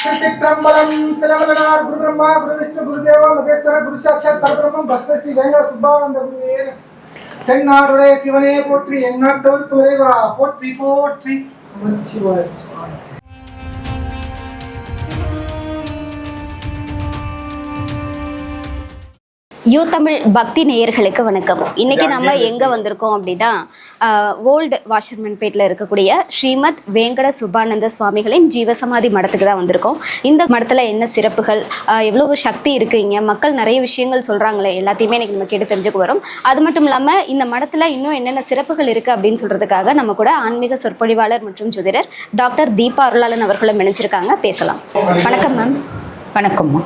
திருச்சிற்றம்பலம். திலவலனார் குரு பிரம்மா குரு விஷ்ணு குருதேவ மகேஸ்வர குரு சாட்சாத் பரபிரம்மம் பஸ்ம ஸ்ரீ வேங்கட சுப்பானந்த குருவே. தென்னாடுடைய சிவனே போற்றி, எந்நாட்டோருக்கு இறைவா போற்றி போற்றி. நமச்சிவாய. யூ தமிழ் பக்தி நேயர்களுக்கு வணக்கம். இன்னைக்கு நம்ம எங்க வந்திருக்கோம் அப்படின்னா ஓல்டு வாஷர்மன்பேட்டில் இருக்கக்கூடிய ஸ்ரீமத் வேங்கட சுப்பானந்த சுவாமிகளின் ஜீவசமாதி மடத்துக்கு தான் வந்திருக்கோம். இந்த மடத்தில் என்ன சிறப்புகள், எவ்வளவு சக்தி இருக்குங்க, மக்கள் நிறைய விஷயங்கள் சொல்கிறாங்களே, எல்லாத்தையுமே இன்னைக்கு நம்ம கேட்டு தெரிஞ்சுக்க வரோம். அது மட்டும் இல்லாமல் இந்த மடத்தில் இன்னும் என்னென்ன சிறப்புகள் இருக்குது அப்படின்னு சொல்கிறதுக்காக நம்ம கூட ஆன்மீக சொற்பொழிவாளர் மற்றும் ஜோதிடர் டாக்டர் தீபா அருளாளன் அவர்களும் இணைஞ்சிருக்காங்க. பேசலாம். வணக்கம் மேம். வணக்கம்மா.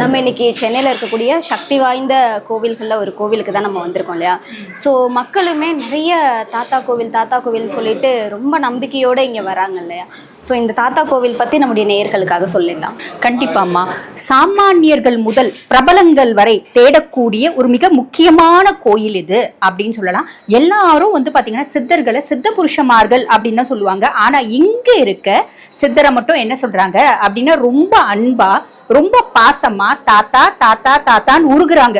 நம்ம இன்னைக்கு சென்னையில் இருக்கக்கூடிய சக்தி வாய்ந்த கோவில்களில் ஒரு கோவிலுக்கு தான் நம்ம வந்திருக்கோம் இல்லையா? ஸோ மக்களுமே நிறைய தாத்தா கோவில்னு சொல்லிட்டு ரொம்ப நம்பிக்கையோடு இங்கே வராங்க இல்லையா? ஸோ இந்த தாத்தா கோவில் பற்றி நம்முடைய நேயர்களுக்காக சொல்லிடலாம். கண்டிப்பாம்மா. சாமானியர்கள் முதல் பிரபலங்கள் வரை தேடக்கூடிய ஒரு மிக முக்கியமான கோயில் இது அப்படின்னு சொல்லலாம். எல்லாரும் பார்த்தீங்கன்னா சித்தர்களை சித்த புருஷமார்கள் அப்படின்னு தான் சொல்லுவாங்க. ஆனால் இங்கே இருக்க சித்தரை மட்டும் என்ன சொல்றாங்க அப்படின்னா ரொம்ப அன்பா ரொம்ப பாசமா தாத்தா தாத்தா தாத்தான்னு உருகுறாங்க.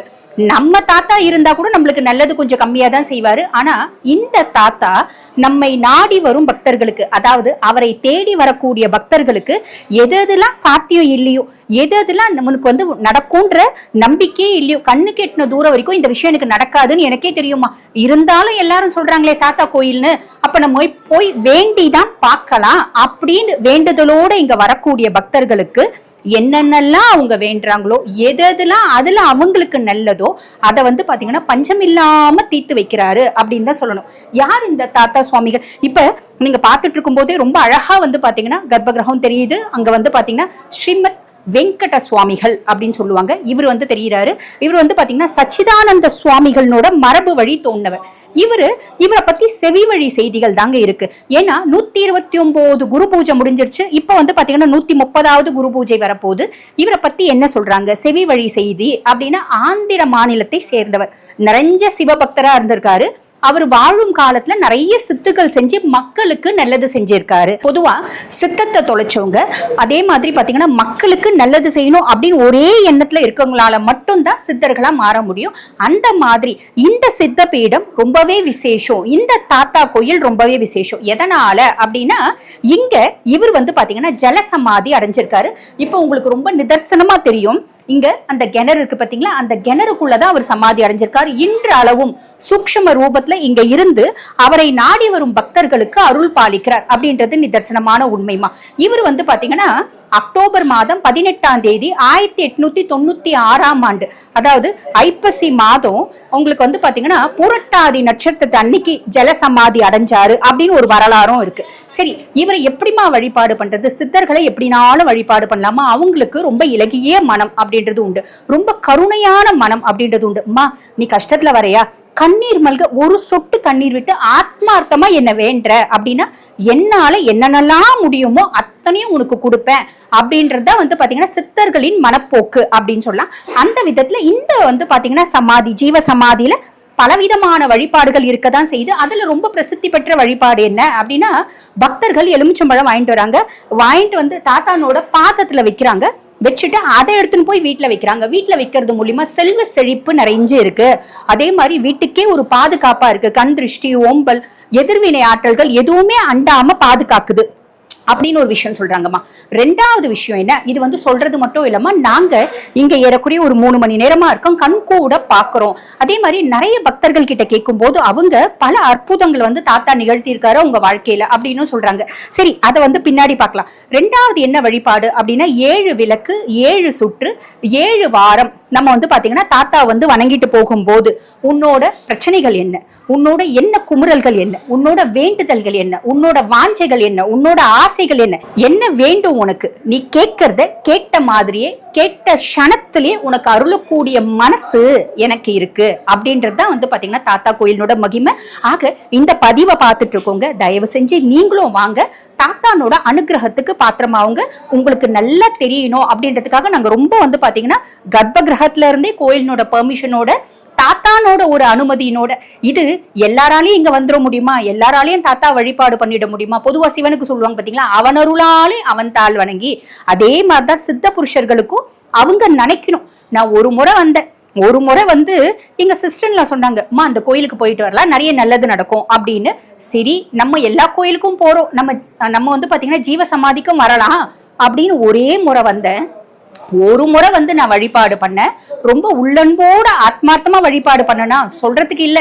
நம்ம தாத்தா இருந்தா கூட நம்மளுக்கு நல்லது கொஞ்சம் கம்மியா தான் செய்வாரு. ஆனா இந்த தாத்தா நம்மை நாடி வரும் பக்தர்களுக்கு, அதாவது அவரை தேடி வரக்கூடிய பக்தர்களுக்கு எதெல்லாம் சாத்தியம் இல்லையோ, எதெல்லாம் நம்மளுக்கு நடக்கும்ன்ற நம்பிக்கையே இல்லையோ, கண்ணு கெட்டின தூரம் வரைக்கும் இந்த விஷயம் எனக்கு நடக்காதுன்னு எனக்கே தெரியுமா, இருந்தாலும் எல்லாரும் சொல்றாங்களே தாத்தா கோயில்னு, அப்ப நம்ம போய் வேண்டிதான் பார்க்கலாம் அப்படின்னு வேண்டுதலோட இங்க வரக்கூடிய பக்தர்களுக்கு என்னென்னலாம் அவங்க வேண்டுறாங்களோ, எதெல்லாம் அதுல அவங்களுக்கு நல்லதோ அதை பாத்தீங்கன்னா பஞ்சம் இல்லாம தீர்த்து வைக்கிறாரு அப்படின்னு தான் சொல்லணும். யார் இந்த தாத்தா சுவாமிகள்? இப்ப நீங்க பாத்துட்டு இருக்கும் போதே ரொம்ப அழகா பாத்தீங்கன்னா கர்ப்பகிரகம் தெரியுது. அங்க பாத்தீங்கன்னா ஸ்ரீமத் வெங்கட சுவாமிகள் அப்படின்னு சொல்லுவாங்க. இவர் தெரிகிறாரு. இவர் பாத்தீங்கன்னா சச்சிதானந்த சுவாமிகளோட மரபு வழி தோன்றவர். இவரை பத்தி செவி வழி செய்திகள் தாங்க இருக்கு. ஏன்னா 129 குரு பூஜை முடிஞ்சிருச்சு. இப்ப பாத்தீங்கன்னா 130வது குரு பூஜை வரப்போகுது. இவரை பத்தி என்ன சொல்றாங்க செவி வழி செய்தி அப்படின்னா, ஆந்திர மாநிலத்தை சேர்ந்தவர், நிறைஞ்ச சிவபக்தரா இருந்திருக்காரு. அவர் வாழும் காலத்துல நிறைய சித்துக்கள் செஞ்சு மக்களுக்கு நல்லது செஞ்சிருக்காரு. பொதுவா சித்தத்தை தொலைச்சவங்க அதே மாதிரி பாத்தீங்கன்னா மக்களுக்கு நல்லது செய்யணும் அப்படின்னு ஒரே எண்ணத்துல இருக்கவங்களால மட்டும்தான் சித்தர்களா மாற முடியும். அந்த மாதிரி இந்த சித்த பீடம் ரொம்பவே விசேஷம். இந்த தாத்தா கோயில் ரொம்பவே விசேஷம். எதனால அப்படின்னா, இங்க இவர் பாத்தீங்கன்னா ஜலசமாதி அடைஞ்சிருக்காரு. இப்ப உங்களுக்கு ரொம்ப நிதர்சனமா தெரியும். இங்க அந்த கிணறு இருக்கு பாத்தீங்களா, அந்த கிணறுக்குள்ளதான் அவர் சமாதி அடைஞ்சிருக்காரு. இன்று அளவும் சூக்ஷ்ம ரூபத்துல இங்க இருந்து அவரை நாடி வரும் பக்தர்களுக்கு அருள் பாலிக்கிறார் அப்படின்றது நிதர்சனமான உண்மைமா. இவர் பாத்தீங்கன்னா அக்டோபர் மாதம் 18ஆம் தேதி 1896ஆம் ஆண்டு, அதாவது ஐப்பசி மாதம் உங்களுக்கு பாத்தீங்கன்னா புரட்டாதி நட்சத்திரத்து அன்னைக்கு ஜலசமாதி அடைஞ்சாரு அப்படின்னு ஒரு வரலாறும் இருக்கு. சரி, இவரை எப்படிமா வழிபாடு பண்றது? சித்தர்களை எப்படினாலும் வழிபாடு பண்ணலாமா? அவங்களுக்கு ரொம்ப இலகிய மனம் அப்படின்றது உண்டு, ரொம்ப கருணையான மனம் அப்படின்றது உண்டு. அம்மா நீ கஷ்டத்துல வரையா, கண்ணீர் மல்க ஒரு சொட்டு கண்ணீர் விட்டு ஆத்மார்த்தமா என்ன வேண்ட அப்படின்னா, என்னால என்னென்னலாம் முடியுமோ அத்தனையும் உனக்கு கொடுப்பேன் அப்படின்றத பாத்தீங்கன்னா சித்தர்களின் மனப்போக்கு அப்படின்னு சொல்லலாம். அந்த விதத்துல இந்த பாத்தீங்கன்னா சமாதி, ஜீவ சமாதியில பலவிதமான வழிபாடுகள் இருக்கதான் செய்து. அதுல ரொம்ப பிரசித்தி பெற்ற வழிபாடு என்ன அப்படின்னா, பக்தர்கள் எலுமிச்சம்பழம் வாங்கிட்டு வராங்க. வாங்கிட்டு தாத்தானோட பாதத்துல வைக்கிறாங்க. வச்சுட்டு அதை எடுத்துன்னு போய் வீட்டுல வைக்கிறாங்க. வீட்டுல வைக்கிறது மூலியமா செல்வ செழிப்பு நிறைஞ்சு இருக்கு. அதே மாதிரி வீட்டுக்கே ஒரு பாதுகாப்பா இருக்கு. கண் திருஷ்டி, ஓம்பல், எதிர்வினை ஆற்றல்கள் எதுவுமே அண்டாம பாதுகாக்குது அப்படின்னு ஒரு விஷயம் சொல்றாங்கம்மா. ரெண்டாவது விஷயம் என்ன, இது சொல்றது மட்டும் இல்லாம நாங்க இங்க ஏறக்குறைய ஒரு 3 மணி நேரமா இருக்கோம், கண் கூட பாக்குறோம். அதே மாதிரி நிறைய பக்தர்கள் கிட்ட கேட்கும் போது அவங்க பல அற்புதங்கள் தாத்தா நிகழ்த்தி இருக்காரு உங்க வாழ்க்கையில அப்படின்னு சொல்றாங்க. சரி, அதை பின்னாடி பார்க்கலாம். ரெண்டாவது என்ன வழிபாடு அப்படின்னா, 7 விளக்கு 7 சுற்று 7 வாரம் நம்ம பாத்தீங்கன்னா தாத்தா வணங்கிட்டு போகும்போது உன்னோட பிரச்சனைகள் என்ன, உன்னோட என்ன குமுறல்கள் என்ன, உன்னோட வேண்டுதல்கள் என்ன, உன்னோட வாஞ்சைகள் என்ன, உன்னோட ஆசைகள் என்ன, என்ன வேண்டும் உனக்கு, நீ கேட்கறத கேட்ட மாதிரியே கேட்ட க்ஷணத்திலேயே உனக்கு அருளக்கூடிய மனசு எனக்கு இருக்கு அப்படின்றதுதான் பாத்தீங்கன்னா தாத்தா கோயிலோட மகிமை. ஆக இந்த பதிவை பார்த்துட்டு இருக்கோங்க, தயவு செஞ்சு நீங்களும் வாங்க, தாத்தானோட அனுகிரகத்துக்கு பாத்திரமாவுங்க. உங்களுக்கு நல்லா தெரியணும் அப்படின்றதுக்காக நாங்க ரொம்ப பாத்தீங்கன்னா கர்ப்ப கிரகத்துல இருந்தே கோயிலினோட பெர்மிஷனோட தாத்தானோட ஒரு அனுமதியினோட. இது எல்லாராலையும் இங்க வந்துட முடியுமா? எல்லாராலையும் தாத்தா வழிபாடு பண்ணிட முடியுமா? பொதுவா சிவனுக்கு சொல்லுவாங்க பாத்தீங்களா, அவனருளாலே அவன் தாள் வணங்கி. அதே மாதிரிதான் சித்த புருஷர்களுக்கும் அவங்க நினைக்கணும். நான் ஒரு முறை வந்து எங்க சிஸ்டர்ல சொன்னாங்க, அம்மா அந்த கோயிலுக்கு போயிட்டு வரலாம், நிறைய நல்லது நடக்கும் அப்படின்னு. சரி, நம்ம எல்லா கோயிலுக்கும் போறோம், நம்ம வந்து பாத்தீங்கன்னா ஜீவ சமாதிக்கும் வரலாம் அப்படின்னு ஒரே முறை வந்தேன். ஒரு முறை வந்து நான் வழிபாடு பண்ணேன். ரொம்ப உள்ளன்போட ஆத்மார்த்தமா வழிபாடு பண்ணனா சொல்றதுக்கு இல்ல,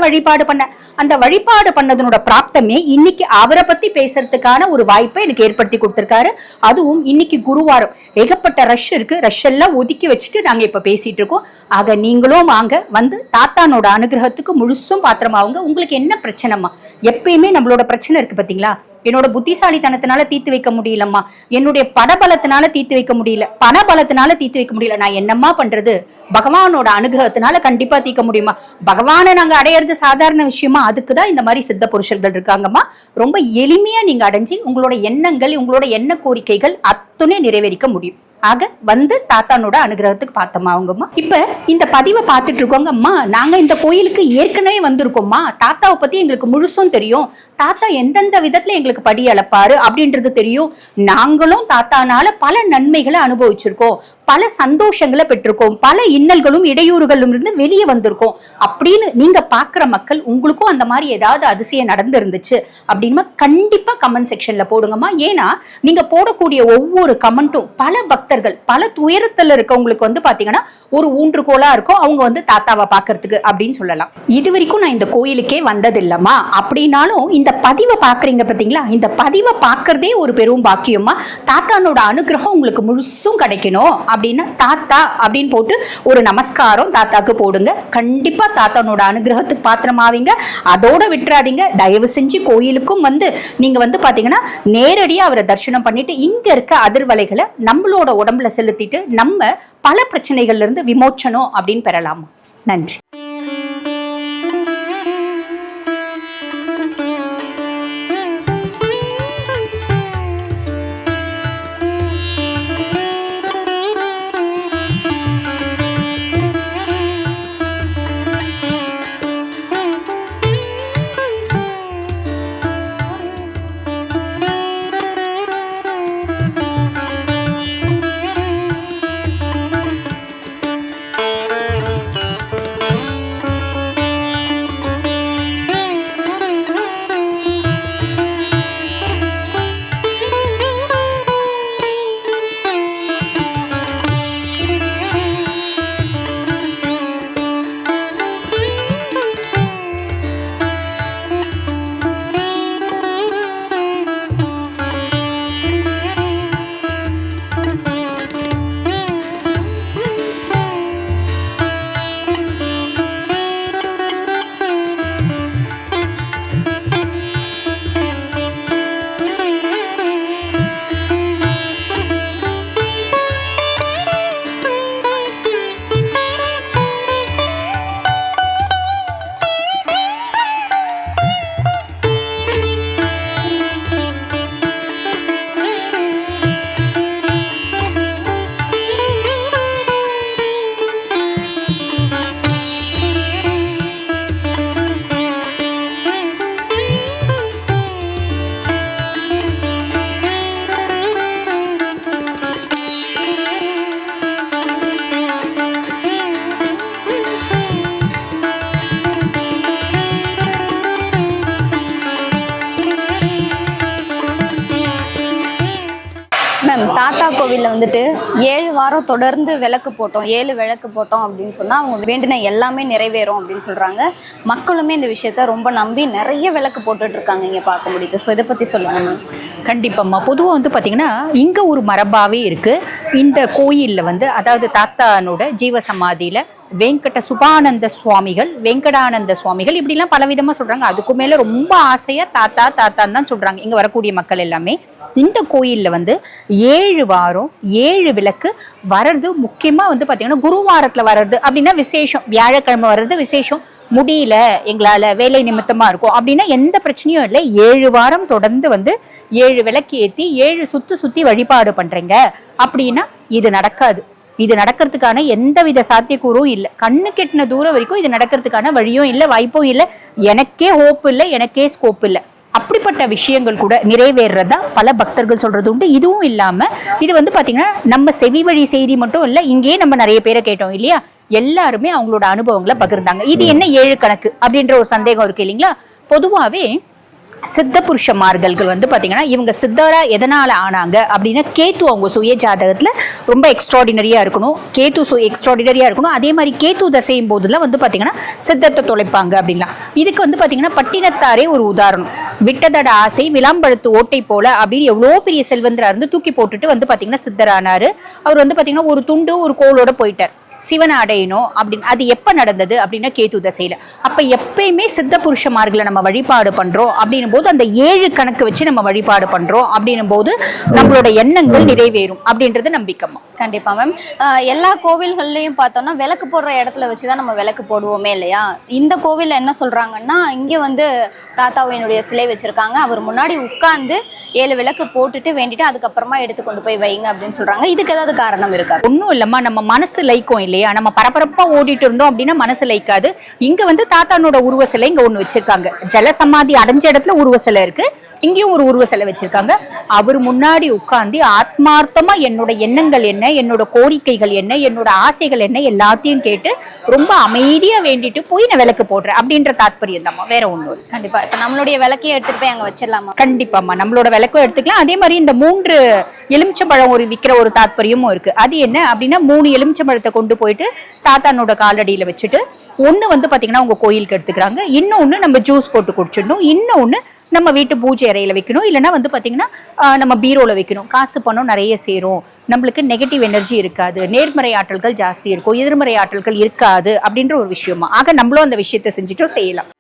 வழிபாடு பண்ண. அந்த வழிபாடு பண்ணதனோட பிராப்தமே இன்னைக்கு அவரை பத்தி பேசுறதுக்கான ஒரு வாய்ப்பை எனக்கு ஏற்படுத்தி கொடுத்திருக்காரு. அதுவும் இன்னைக்கு குருவாரம், ஏகப்பட்ட ரஷ் இருக்கு. ரஷ் எல்லாம் ஒதுக்கி வச்சுட்டு நாங்க இப்ப பேசிட்டு இருக்கோம். ஆக நீங்களும் வாங்க, வந்து தாத்தானோட அனுகிரகத்துக்கு முழுசும் பாத்திரமாவுங்க. உங்களுக்கு என்ன பிரச்சனைமா? எப்பயுமே நம்மளோட பிரச்சனை இருக்கு பாத்தீங்களா, என்னோட புத்திசாலித்தனத்தினால தீர்த்து வைக்க முடியலம்மா, என்னுடைய படபலத்தினால தீர்த்து வைக்க முடியல, பணபலத்தினால தீர்த்து வைக்க முடியல, நான் என்னம்மா பண்றது? பகவானோட அனுகிரகத்தினால கண்டிப்பா தீர்க்க முடியுமா? பகவானை நாங்க அடையிறது சாதாரண விஷயமா? அதுக்குதான் இந்த மாதிரி சித்த புருஷர்கள் இருக்காங்கம்மா. ரொம்ப எளிமையா நீங்க அடைஞ்சு உங்களோட எண்ணங்கள், உங்களோட எண்ண கோரிக்கைகள் அத்துணை நிறைவேறிக்க முடியும். ஆக வந்து தாத்தானோட அனுகிரகத்துக்கு பார்த்தோமா அவங்கம்மா. இப்ப இந்த பதிவை பார்த்துட்டு இருக்கோங்க அம்மா, நாங்க இந்த கோயிலுக்கு ஏற்கனவே வந்திருக்கோம்மா, தாத்தாவை பத்தி எங்களுக்கு முழுசும் தெரியும், தாத்தா எந்தெந்த விதத்துல எங்களுக்கு படி அளப்பாரு அப்படின்றது தெரியும். நாங்களும் தாத்தானால பல நன்மைகளை அனுபவிச்சிருக்கோம், பல சந்தோஷங்களை பெற்றிருக்கோம், பல இன்னல்களும் இடையூறுகளும் இருந்து வெளியே வந்திருக்கோம் அப்படின்னு நீங்க பாக்குற மக்கள், உங்களுக்கும் அந்த மாதிரி ஏதாவது அதிசயம் நடந்து இருந்துச்சு அப்படின்னா கண்டிப்பா கமெண்ட் செக்ஷன்ல போடுங்கம்மா. ஏன்னா நீங்க போடக்கூடிய ஒவ்வொரு கமெண்ட்டும் பல பக்தர்கள், பல துயரத்துல இருக்கவங்களுக்கு வந்து பாத்தீங்கன்னா ஒரு ஊன்றுகோலா இருக்கும், அவங்க வந்து தாத்தாவை பாக்குறதுக்கு அப்படின்னு சொல்லலாம். இது வரைக்கும் நான் இந்த கோயிலுக்கே வந்தது இல்லம்மா அப்படின்னாலும் இந்த பதிவை பாக்குறீங்க பாத்தீங்களா, இந்த பதிவை பாக்குறதே ஒரு பெரும் பாக்கியமா. தாத்தானோட அனுகிரகம் உங்களுக்கு முழுசும் கிடைக்கணும் அப்படின்னா தாத்தா அப்படின்னு போட்டு ஒரு நமஸ்காரம் தாத்தாக்கு போடுங்க. கண்டிப்பா தாத்தானோட அனுகிரகத்துக்கு பாத்திரமாவீங்க. அதோட விட்டுறாதீங்க, தயவு செஞ்சு கோயிலுக்கும் வந்து நீங்க வந்து பாத்தீங்கன்னா நேரடியா அவரை தரிசனம் பண்ணிட்டு இங்க இருக்க அதிர்வலைகளை நம்மளோட உடம்புல செலுத்திட்டு நம்ம பல பிரச்சனைகள்ல இருந்து விமோச்சனம் அப்படின்னு பெறலாம். நன்றி. தாத்தா கோவிலில் வந்துட்டு 7 வாரம் தொடர்ந்து விளக்கு போட்டோம், 7 விளக்கு போட்டோம் அப்படின்னு சொன்னால் அவங்க வேண்டின எல்லாமே நிறைவேறும் அப்படின்னு சொல்கிறாங்க. மக்களுமே இந்த விஷயத்த ரொம்ப நம்பி நிறைய விளக்கு போட்டுட்டு இருக்காங்க, இங்கே பார்க்க முடியுது. ஸோ இதை பற்றி சொல்லுங்க மேம். கண்டிப்பாம்மா. பொதுவாக வந்து பார்த்திங்கன்னா இங்கே ஒரு மரபாகவே இருக்குது. இந்த கோயிலில் வந்து அதாவது தாத்தானோட ஜீவ சமாதியில் வெங்கட சுபானந்த சுவாமிகள், வெங்கடானந்த சுவாமிகள் இப்படிலாம் பல விதமாக சொல்கிறாங்க. அதுக்கு மேலே ரொம்ப ஆசையாக தாத்தா தாத்தான்னு தான் சொல்கிறாங்க இங்கே வரக்கூடிய மக்கள் எல்லாமே. இந்த கோயிலில் வந்து 7 வாரம் 7 விளக்கு வர்றது முக்கியமாக வந்து பார்த்திங்கன்னா குருவாரத்தில் வர்றது அப்படின்னா விசேஷம், வியாழக்கிழமை வர்றது விசேஷம். முடியல எங்களால் வேலை நிமித்தமாக இருக்கும் அப்படின்னா எந்த பிரச்சனையும் இல்லை. 7 வாரம் தொடர்ந்து வந்து 7 விளக்கு ஏற்றி 7 சுற்றி வழிபாடு பண்ணுறீங்க அப்படின்னா இது நடக்காது. இது நடக்கிறதுக்கான எந்தவித சாத்தியக்கூறும் இல்லை. கண்ணு கெட்டின தூரம் வரைக்கும் இது நடக்கிறதுக்கான வழியும் இல்லை, வாய்ப்பும் இல்லை. எனக்கே ஹோப் இல்லை, எனக்கே ஸ்கோப் இல்லை. அப்படிப்பட்ட விஷயங்கள் கூட நிறைவேறதா பல பக்தர்கள் சொல்றது உண்டு. இதுவும் இல்லாம இது வந்து பாத்தீங்கன்னா நம்ம செவி வழி செய்தி மட்டும் இல்ல, இங்கேயே நம்ம நிறைய பேரை கேட்டோம் இல்லையா, எல்லாருமே அவங்களோட அனுபவங்களை பகிர்ந்தாங்க. இது என்ன 7 கணக்கு அப்படின்ற ஒரு சந்தேகம் இருக்கு இல்லைங்களா. பொதுவாவே சித்த புருஷமார்கள் வந்து பாத்தீங்கன்னா இவங்க சித்தரா எதனால ஆனாங்க அப்படின்னா, கேத்து அவங்க சுய ஜாதகத்துல ரொம்ப எக்ஸ்ட்ராடினரியா இருக்கணும், கேத்து எக்ஸ்ட்ராடினரியா இருக்கணும். அதே மாதிரி கேத்து தசையும் போதுல வந்து பாத்தீங்கன்னா சித்தத்தை தொலைப்பாங்க அப்படின்னா. இதுக்கு வந்து பாத்தீங்கன்னா பட்டினத்தாரே ஒரு உதாரணம். விட்டதட ஆசை விளாம்பழுத்து ஓட்டை போல அப்படின்னு எவ்வளோ பெரிய செல்வந்தரா இருந்து தூக்கி போட்டுட்டு வந்து பாத்தீங்கன்னா சித்தரானாரு. அவர் வந்து பாத்தீங்கன்னா ஒரு துண்டு ஒரு கோளோட போயிட்டார், சிவனை அடையணும் அப்படின்னு. அது எப்ப நடந்தது அப்படின்னா கேத்து தசையில. அப்ப எப்பயுமே சித்த புருஷமார்களை நம்ம வழிபாடு பண்றோம் அப்படின்னும் போது அந்த 7 கணக்கு வச்சு நம்ம வழிபாடு பண்றோம் அப்படின்னும் போது நம்மளோட எண்ணங்கள் நிறைவேறும் அப்படின்றது நம்பிக்கைமா. கண்டிப்பா மேம். எல்லா கோவில்கள்லயும் பார்த்தோம்னா விளக்கு போடுற இடத்துல வச்சுதான் நம்ம விளக்கு போடுவோமே இல்லையா. இந்த கோவில்ல என்ன சொல்றாங்கன்னா, இங்க வந்து தாத்தாவினுடைய சிலை வச்சிருக்காங்க, அவர் முன்னாடி உட்கார்ந்து 7 விளக்கு போட்டுட்டு வேண்டிட்டு அதுக்கப்புறமா எடுத்து கொண்டு போய் வைங்க அப்படின்னு சொல்றாங்க. இதுக்கு ஏதாவது காரணம் இருக்கா? ஒன்னும் இல்லம்மா, நம்ம மனசு லைக்கும் இல்லையா, நம்ம பரபரப்பா ஓடிட்டு இருந்தோம் அப்படின்னா மனசு லைக்காது. இங்க வந்து தாத்தானோட உருவ சிலை இங்க ஒண்ணு வச்சிருக்காங்க. ஜலசமாதி அடைஞ்ச இடத்துல உருவ சிலை இருக்கு, இங்கேயும் ஒரு உருவ சிலை வச்சிருக்காங்க. அவர் முன்னாடி உட்கார்ந்து ஆத்மார்த்தமா என்னோட எண்ணங்கள் என்ன, என்னோட கோரிக்கைகள் என்ன, என்னோட ஆசைகள் என்ன எல்லாத்தையும் கேட்டு ரொம்ப அமைதியா வேண்டிட்டு போய் நான் விளக்கு போடுறேன் அப்படின்ற தாத்பரியம் தான், வேற ஒண்ணும். கண்டிப்பா இப்ப நம்மளுடைய விளக்கையே எடுத்துட்டு போய் அங்க வச்சிடலாமா? கண்டிப்பாமா, நம்மளோட விளக்கும் எடுத்துக்கலாம். அதே மாதிரி இந்த 3 எலுமிச்சம்பழம் ஒரு விற்கிற ஒரு தாத்பரியமும் இருக்கு. அது என்ன அப்படின்னா, 3 எலுமிச்சம்பழத்தை கொண்டு போயிட்டு தாத்தானோட காலடியில வச்சுட்டு, ஒண்ணு வந்து பாத்தீங்கன்னா உங்க கோயிலுக்கு எடுத்துக்கிறாங்க, இன்னொன்னு நம்ம ஜூஸ் போட்டு குடிச்சிடணும், இன்னொன்னு நம்ம வீட்டு பூஜை அறையில வைக்கணும், இல்லைன்னா வந்து பாத்தீங்கன்னா நம்ம பீரோல வைக்கணும். காசு பணம் நிறைய சேரும், நம்மளுக்கு நெகட்டிவ் எனர்ஜி இருக்காது, நேர்மறை ஆற்றல்கள் ஜாஸ்தி இருக்கும், எதிர்மறை ஆற்றல்கள் இருக்காது அப்படின்ற ஒரு விஷயமா. ஆக நம்மளும் அந்த விஷயத்தை செஞ்சுட்டோம் செய்யலாம்.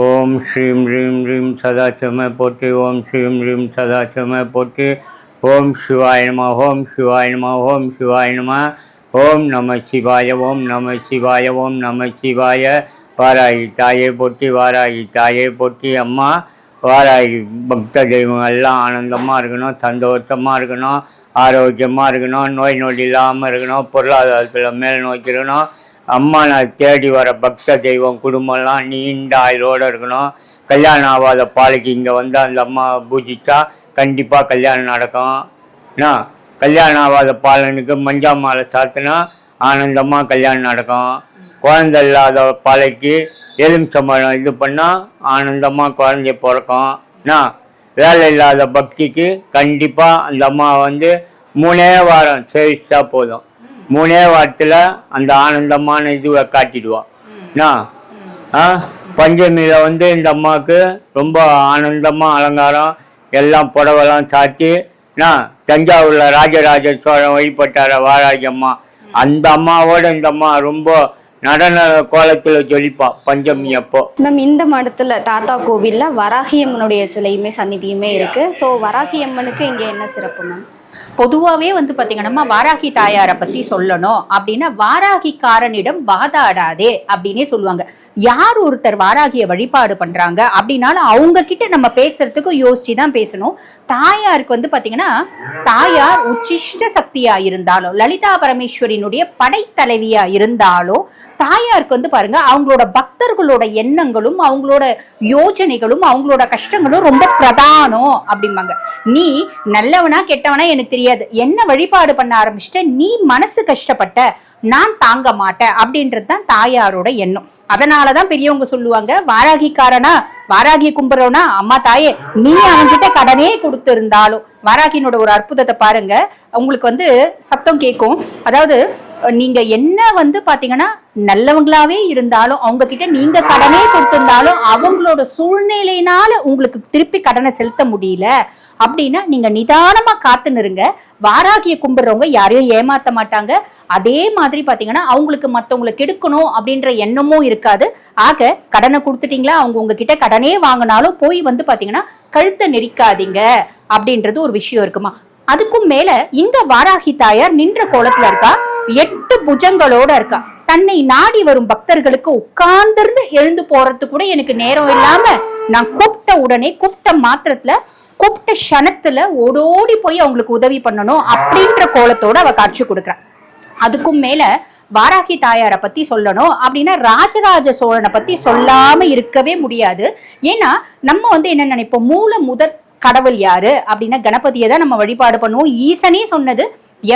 ओम श्रीम ह्रीम ह्रीम सदाशिवमय पोटी, ओम श्रीम ह्रीम सदाशिवमय पोटी, ओम शिवाय नमः, ओम शिवाय नमः, ओम शिवाय नमः, ओम नमः शिवाय, ओम नमः शिवाय, ओम नमः शिवाय. வாராகி தாயை போட்டி, வாராகி தாயை போட்டி. அம்மா வாராகி பக்த தெய்வம் எல்லாம் ஆனந்தமாக இருக்கணும், சந்தோஷமாக இருக்கணும், ஆரோக்கியமாக இருக்கணும், நோய் நொடி இல்லாமல் இருக்கணும், பொருளாதாரத்தில் மேல் நோக்கிடணும். அம்மா நான் தேடி வர பக்த தெய்வம் குடும்பம்லாம் நீண்ட ஆயுளோடு இருக்கணும். கல்யாணம் ஆகாத பாலைக்கு இங்கே வந்து அந்த அம்மா பூஜித்தா கண்டிப்பாக கல்யாணம் நடக்கும். கல்யாணம் ஆகாத பாலனுக்கு மஞ்சா மாலை சாத்தினா ஆனந்தமாக கல்யாணம் நடக்கும். குழந்தை இல்லாத பாலைக்கு எலுமிச்சம்பழம் இது பண்ணால் ஆனந்தமாக குழந்தை பிறக்கும். வேலை இல்லாத பக்திக்கு கண்டிப்பாக அந்த அம்மா வந்து 3 வாரம் சேவிச்சா போதும், 3 வாரத்தில் அந்த ஆனந்தமான இதுவை காட்டிடுவான். பஞ்சமியில் வந்து இந்த அம்மாவுக்கு ரொம்ப ஆனந்தமாக அலங்காரம் எல்லாம் புடவெல்லாம் சாத்தி தஞ்சாவூரில் ராஜராஜ சோழன் வழிபட்டார வாராகி அம்மா, அந்த அம்மாவோட இந்த அம்மா ரொம்ப நடன கோலத்தில் ஜொலிப்பா பஞ்சமி அப்போ. மேம், இந்த மடத்துல தாத்தா கோவில்ல வராகி அம்மனுடைய சிலையுமே சந்நிதியுமே இருக்கு. ஸோ வராகி அம்மனுக்கு இங்கே என்ன சிறப்பு மேம்? பொதுவாகவே வந்து பார்த்தீங்கன்னா வாராகி தாயாரை பற்றி சொல்லணும் அப்படின்னா வாராகிக்காரனிடம் வாதாடாதே அப்படின்னே சொல்லுவாங்க. யார் ஒருத்தர் வாராகிய வழிபாடு பண்றாங்க அப்படின்னாலும் அவங்க கிட்ட நம்ம பேசுறதுக்கு யோசிச்சு தான் பேசணும். தாயாருக்கு வந்து பாத்தீங்கன்னா தாயார் உச்சிஷ்ட சக்தியா இருந்தாலும் லலிதா பரமேஸ்வரினுடைய படைத்தலைவியா இருந்தாலும் தாயாருக்கு வந்து பாருங்க அவங்களோட பக்தர்களோட எண்ணங்களும் அவங்களோட யோஜனைகளும் அவங்களோட கஷ்டங்களும் ரொம்ப பிரதானம் அப்படிம்பாங்க. நீ நல்லவனா கெட்டவனா எனக்கு தெரியாது, என்ன வழிபாடு பண்ண ஆரம்பிச்சுட்ட நீ மனசு கஷ்டப்பட்ட நான் தாங்க மாட்டேன் அப்படின்றது தான் தாயாரோட எண்ணம். அதனாலதான் பெரியவங்க சொல்லுவாங்க வாராகிக்காரனா வாராகிய கும்புறவனா அம்மா தாயே நீ அவன்கிட்ட கடனே கொடுத்து இருந்தாலும். வாராகினோட ஒரு அற்புதத்தை பாருங்க, உங்களுக்கு வந்து சத்தம் கேட்கும். அதாவது நீங்க என்ன வந்து பாத்தீங்கன்னா நல்லவங்களாவே இருந்தாலும் அவங்க கிட்ட நீங்க கடனே கொடுத்திருந்தாலும் அவங்களோட சூழ்நிலையினால உங்களுக்கு திருப்பி கடனை செலுத்த முடியல அப்படின்னா நீங்க நிதானமா காத்து நிறுங்க. வாராகிய கும்பிடுறவங்க யாரையும் ஏமாத்த மாட்டாங்க. அதே மாதிரி பாத்தீங்கன்னா அவங்களுக்கு மத்தவங்களை கெடுக்கணும் அப்படின்ற எண்ணமும் இருக்காது. ஆக கடனை கொடுத்துட்டீங்களா அவங்க உங்ககிட்ட கடனே வாங்கினாலும் போய் வந்து பாத்தீங்கன்னா கழுத்தை நெரிக்காதீங்க அப்படின்றது ஒரு விஷயம் இருக்குமா. அதுக்கும் மேல இங்க வாராகி தாயார் நின்ற கோலத்துல இருக்கா, 8 புஜங்களோட இருக்கா. தன்னை நாடி வரும் பக்தர்களுக்கு உட்கார்ந்து எழுந்து போறது கூட எனக்கு நேரம் இல்லாம நான் கூப்பிட்ட உடனே கூப்பிட்ட மாத்திரத்துல கூப்பிட்ட க்ஷணத்துல ஓடோடி போய் அவங்களுக்கு உதவி பண்ணணும் அப்படின்ற கோலத்தோட அவ காட்சி கொடுக்குறா. அதுக்கும் மேல வாராகி தாயாரை பத்தி சொல்லணும் அப்படின்னா ராஜராஜ சோழனை பத்தி சொல்லாம இருக்கவே முடியாது. ஏன்னா நம்ம வந்து என்ன நினைப்போம், மூல முதற் கடவுள் யாரு அப்படின்னா கணபதியை தான் நம்ம வழிபாடு பண்ணுவோம். ஈசனே சொன்னது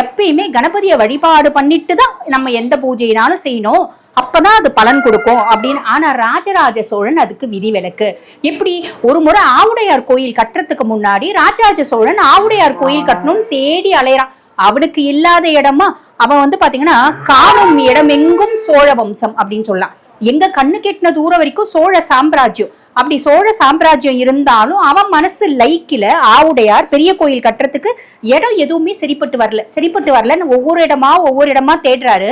எப்பயுமே கணபதியை வழிபாடு பண்ணிட்டு தான் நம்ம எந்த பூஜையினாலும் செய்யணும், அப்பதான் அது பலன் கொடுக்கும் அப்படின்னு. ஆனா ராஜராஜ சோழன் அதுக்கு விதிவிலக்கு. எப்படி ஒரு முறை ஆவுடையார் கோயில் கட்டுறதுக்கு முன்னாடி ராஜராஜ சோழன் ஆவுடையார் கோயில் கட்டணும்னு தேடி அலையறான். அவனுக்கு இல்லாத இடமா அவன் வந்து பாத்தீங்கன்னா காணும் இடம் எங்கும் சோழ வம்சம் அப்படின்னு சொல்லலாம். எங்க கண்ணு கெட்டின தூரம் வரைக்கும் சோழ சாம்ராஜ்யம். அப்படி சோழ சாம்ராஜ்யம் இருந்தாலும் அவன் மனசு லைக்கில ஆவுடையார் பெரிய கோயில் கட்டுறதுக்கு இடம் எதுவுமே சரிப்பட்டு வரலன்னு ஒவ்வொரு இடமா தேடுறாரு.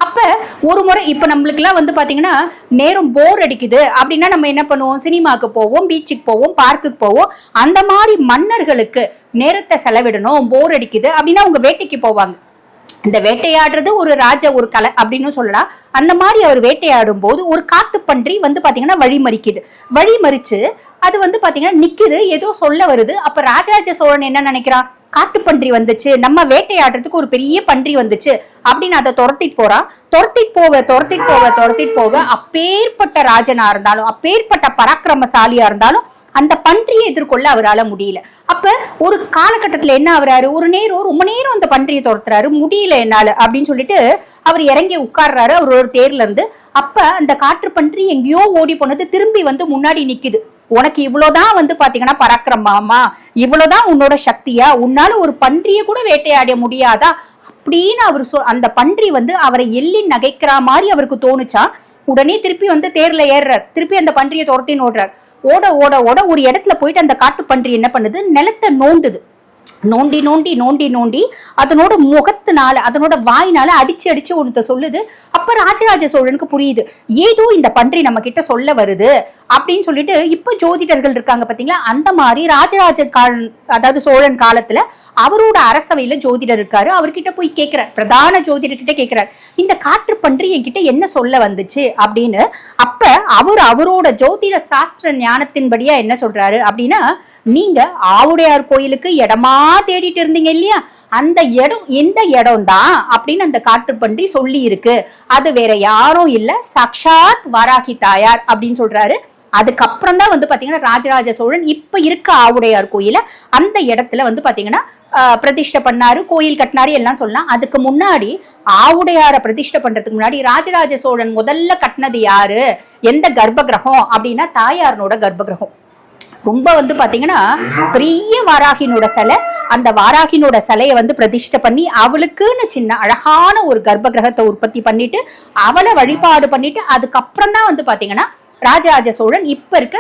அப்ப ஒரு முறை இப்ப நம்மளுக்கு எல்லாம் வந்து பாத்தீங்கன்னா நேரம் போர் அடிக்குது அப்படின்னா நம்ம என்ன பண்ணுவோம், சினிமாக்கு போவோம், பீச்சுக்கு போவோம், பார்க்குக்கு போவோம். அந்த மாதிரி மன்னர்களுக்கு நேரத்தை செலவிடணும், போர் அடிக்குது அப்படின்னா அவங்க வேட்டைக்கு போவாங்க. இந்த வேட்டையாடுறது ஒரு கலை அப்படின்னு சொல்லலாம். அந்த மாதிரி அவர் வேட்டையாடும் போது ஒரு காட்டுப்பன்றி வந்து பாத்தீங்கன்னா வழிமறிச்சு அது வந்து பாத்தீங்கன்னா நிக்குது, ஏதோ சொல்ல வருது. அப்ப ராஜராஜ சோழன் என்ன நினைக்கிறான், காட்டுப்பன்றி வந்துச்சு, நம்ம வேட்டையாடுறதுக்கு ஒரு பெரிய பன்றி வந்துச்சு அப்படின்னு அதை துரத்திட்டு போக அப்பேற்பட்ட ராஜனா இருந்தாலும் அப்பேற்பட்ட பராக்கிரமசாலியா இருந்தாலும் அந்த பன்றியை எதிர்கொள்ள அவரால் முடியல. அப்ப ஒரு காலகட்டத்துல என்ன ஆகுறாரு, ரொம்ப நேரம் அந்த பன்றியை துரத்துறாரு, முடியல என்னால அப்படின்னு சொல்லிட்டு அவர் இறங்கி உட்கார்றாரு அவர் ஒரு தேர்ல இருந்து. அப்ப அந்த காற்று பன்றி எங்கேயோ ஓடி போனது திரும்பி வந்து முன்னாடி நிக்குது. உனக்கு இவ்வளவுதான் வந்து பாத்தீங்கன்னா பராக்கிரமாமா, இவ்வளவுதான் உன்னோட சக்தியா, உன்னால ஒரு பன்றியை கூட வேட்டையாட முடியாதா அப்படின்னு அவர் அந்த பன்றி வந்து அவரை எள்ளி நகைக்கிற மாதிரி அவருக்கு தோணுச்சா. உடனே திருப்பி வந்து தேர்ல ஏறுறார், திருப்பி அந்த பன்றியை துரத்தின்னு ஓடுறார். ஓட ஓட ஓட ஒரு இடத்துல போயிட்டு அந்த காட்டு பன்றி என்ன பண்ணுது, நிலத்தை நோண்டி அதனோட முகத்தினால அதனோட வாயினால அடிச்சு ஒன்று சொல்லுது. அப்ப ராஜராஜ சோழனுக்கு புரியுது, ஏதோ இந்த பன்றி நம்ம கிட்ட சொல்ல வருது அப்படின்னு சொல்லிட்டு. இப்ப ஜோதிடர்கள் இருக்காங்க பாத்தீங்களா, அந்த மாதிரி அதாவது சோழன் காலத்துல அவரோட அரசவையில ஜோதிடர் இருக்காரு. அவர்கிட்ட போய் கேட்கிறார், பிரதான ஜோதிடர்கிட்ட கேட்கிறார், இந்த காற்று பன்றி என்கிட்ட என்ன சொல்ல வந்துச்சு அப்படின்னு. அப்ப அவரோட ஜோதிட சாஸ்திர ஞானத்தின்படியா என்ன சொல்றாரு அப்படின்னா, நீங்க ஆவுடையார் கோயிலுக்கு இடமா தேடிட்டு இருந்தீங்க இல்லையா, அந்த இடம் எந்த இடம் தான் அப்படின்னு அந்த காட்டுப்பன்றி சொல்லி இருக்கு. அது வேற யாரும் இல்ல, சாக்ஷாத் வாராகி தாயார் அப்படின்னு சொல்றாரு. அதுக்கப்புறம் தான் வந்து பாத்தீங்கன்னா ராஜராஜ சோழன் இப்ப இருக்க ஆவுடையார் கோயில அந்த இடத்துல வந்து பாத்தீங்கன்னா பிரதிஷ்டை பண்ணாரு, கோயில் கட்டினாரு எல்லாம் சொல்லலாம். அதுக்கு முன்னாடி ஆவுடையார பிரதிஷ்டை பண்றதுக்கு முன்னாடி ராஜராஜ சோழன் முதல்ல கட்டினது யாரு, எந்த கர்ப்ப கிரகம் அப்படின்னா தாயாரனோட கர்ப்ப கிரகம். ரொம்ப வந்து பாத்தீங்கன்னா பெரிய வாராகினோட சிலை, அந்த வாராகினோட சிலையை வந்து பிரதிஷ்டை பண்ணி அவளுக்குன்னு சின்ன அழகான ஒரு கர்ப்ப கிரகத்தை உற்பத்தி பண்ணிட்டு அவளை வழிபாடு பண்ணிட்டு அதுக்கப்புறம் தான் வந்து பாத்தீங்கன்னா ராஜராஜ சோழன் இப்ப இருக்க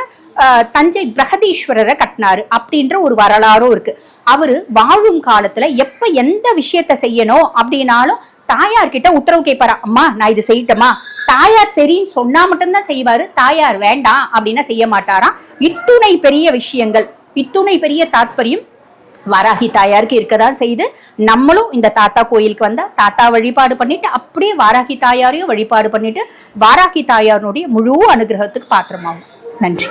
தஞ்சை பிரகதீஸ்வரரை கட்டினாரு அப்படின்ற ஒரு வரலாறும் இருக்கு. அவரு வாழும் காலத்துல எப்ப எந்த விஷயத்த செய்யணும் அப்படின்னாலும் தாயார்கிட்ட உத்தரவு கேட்பாரா, அம்மா நான் இது செய்யட்டமா, தாயார் சரின்னு சொன்னா மட்டும்தான் செய்வாரு, தாயார் வேண்டாம் அப்படின்னா செய்ய மாட்டாராம். இத்துணை பெரிய விஷயங்கள், இத்துணை பெரிய தாற்பயம் வாராகி தாயாருக்கு இருக்கதான் செய்து நம்மளும் இந்த தாத்தா கோயிலுக்கு வந்தா தாத்தா வழிபாடு பண்ணிட்டு அப்படியே வாராகி தாயாரையும் வழிபாடு பண்ணிட்டு வாராகி தாயாருடைய முழு அனுகிரகத்துக்கு பாத்திரமாகும். நன்றி.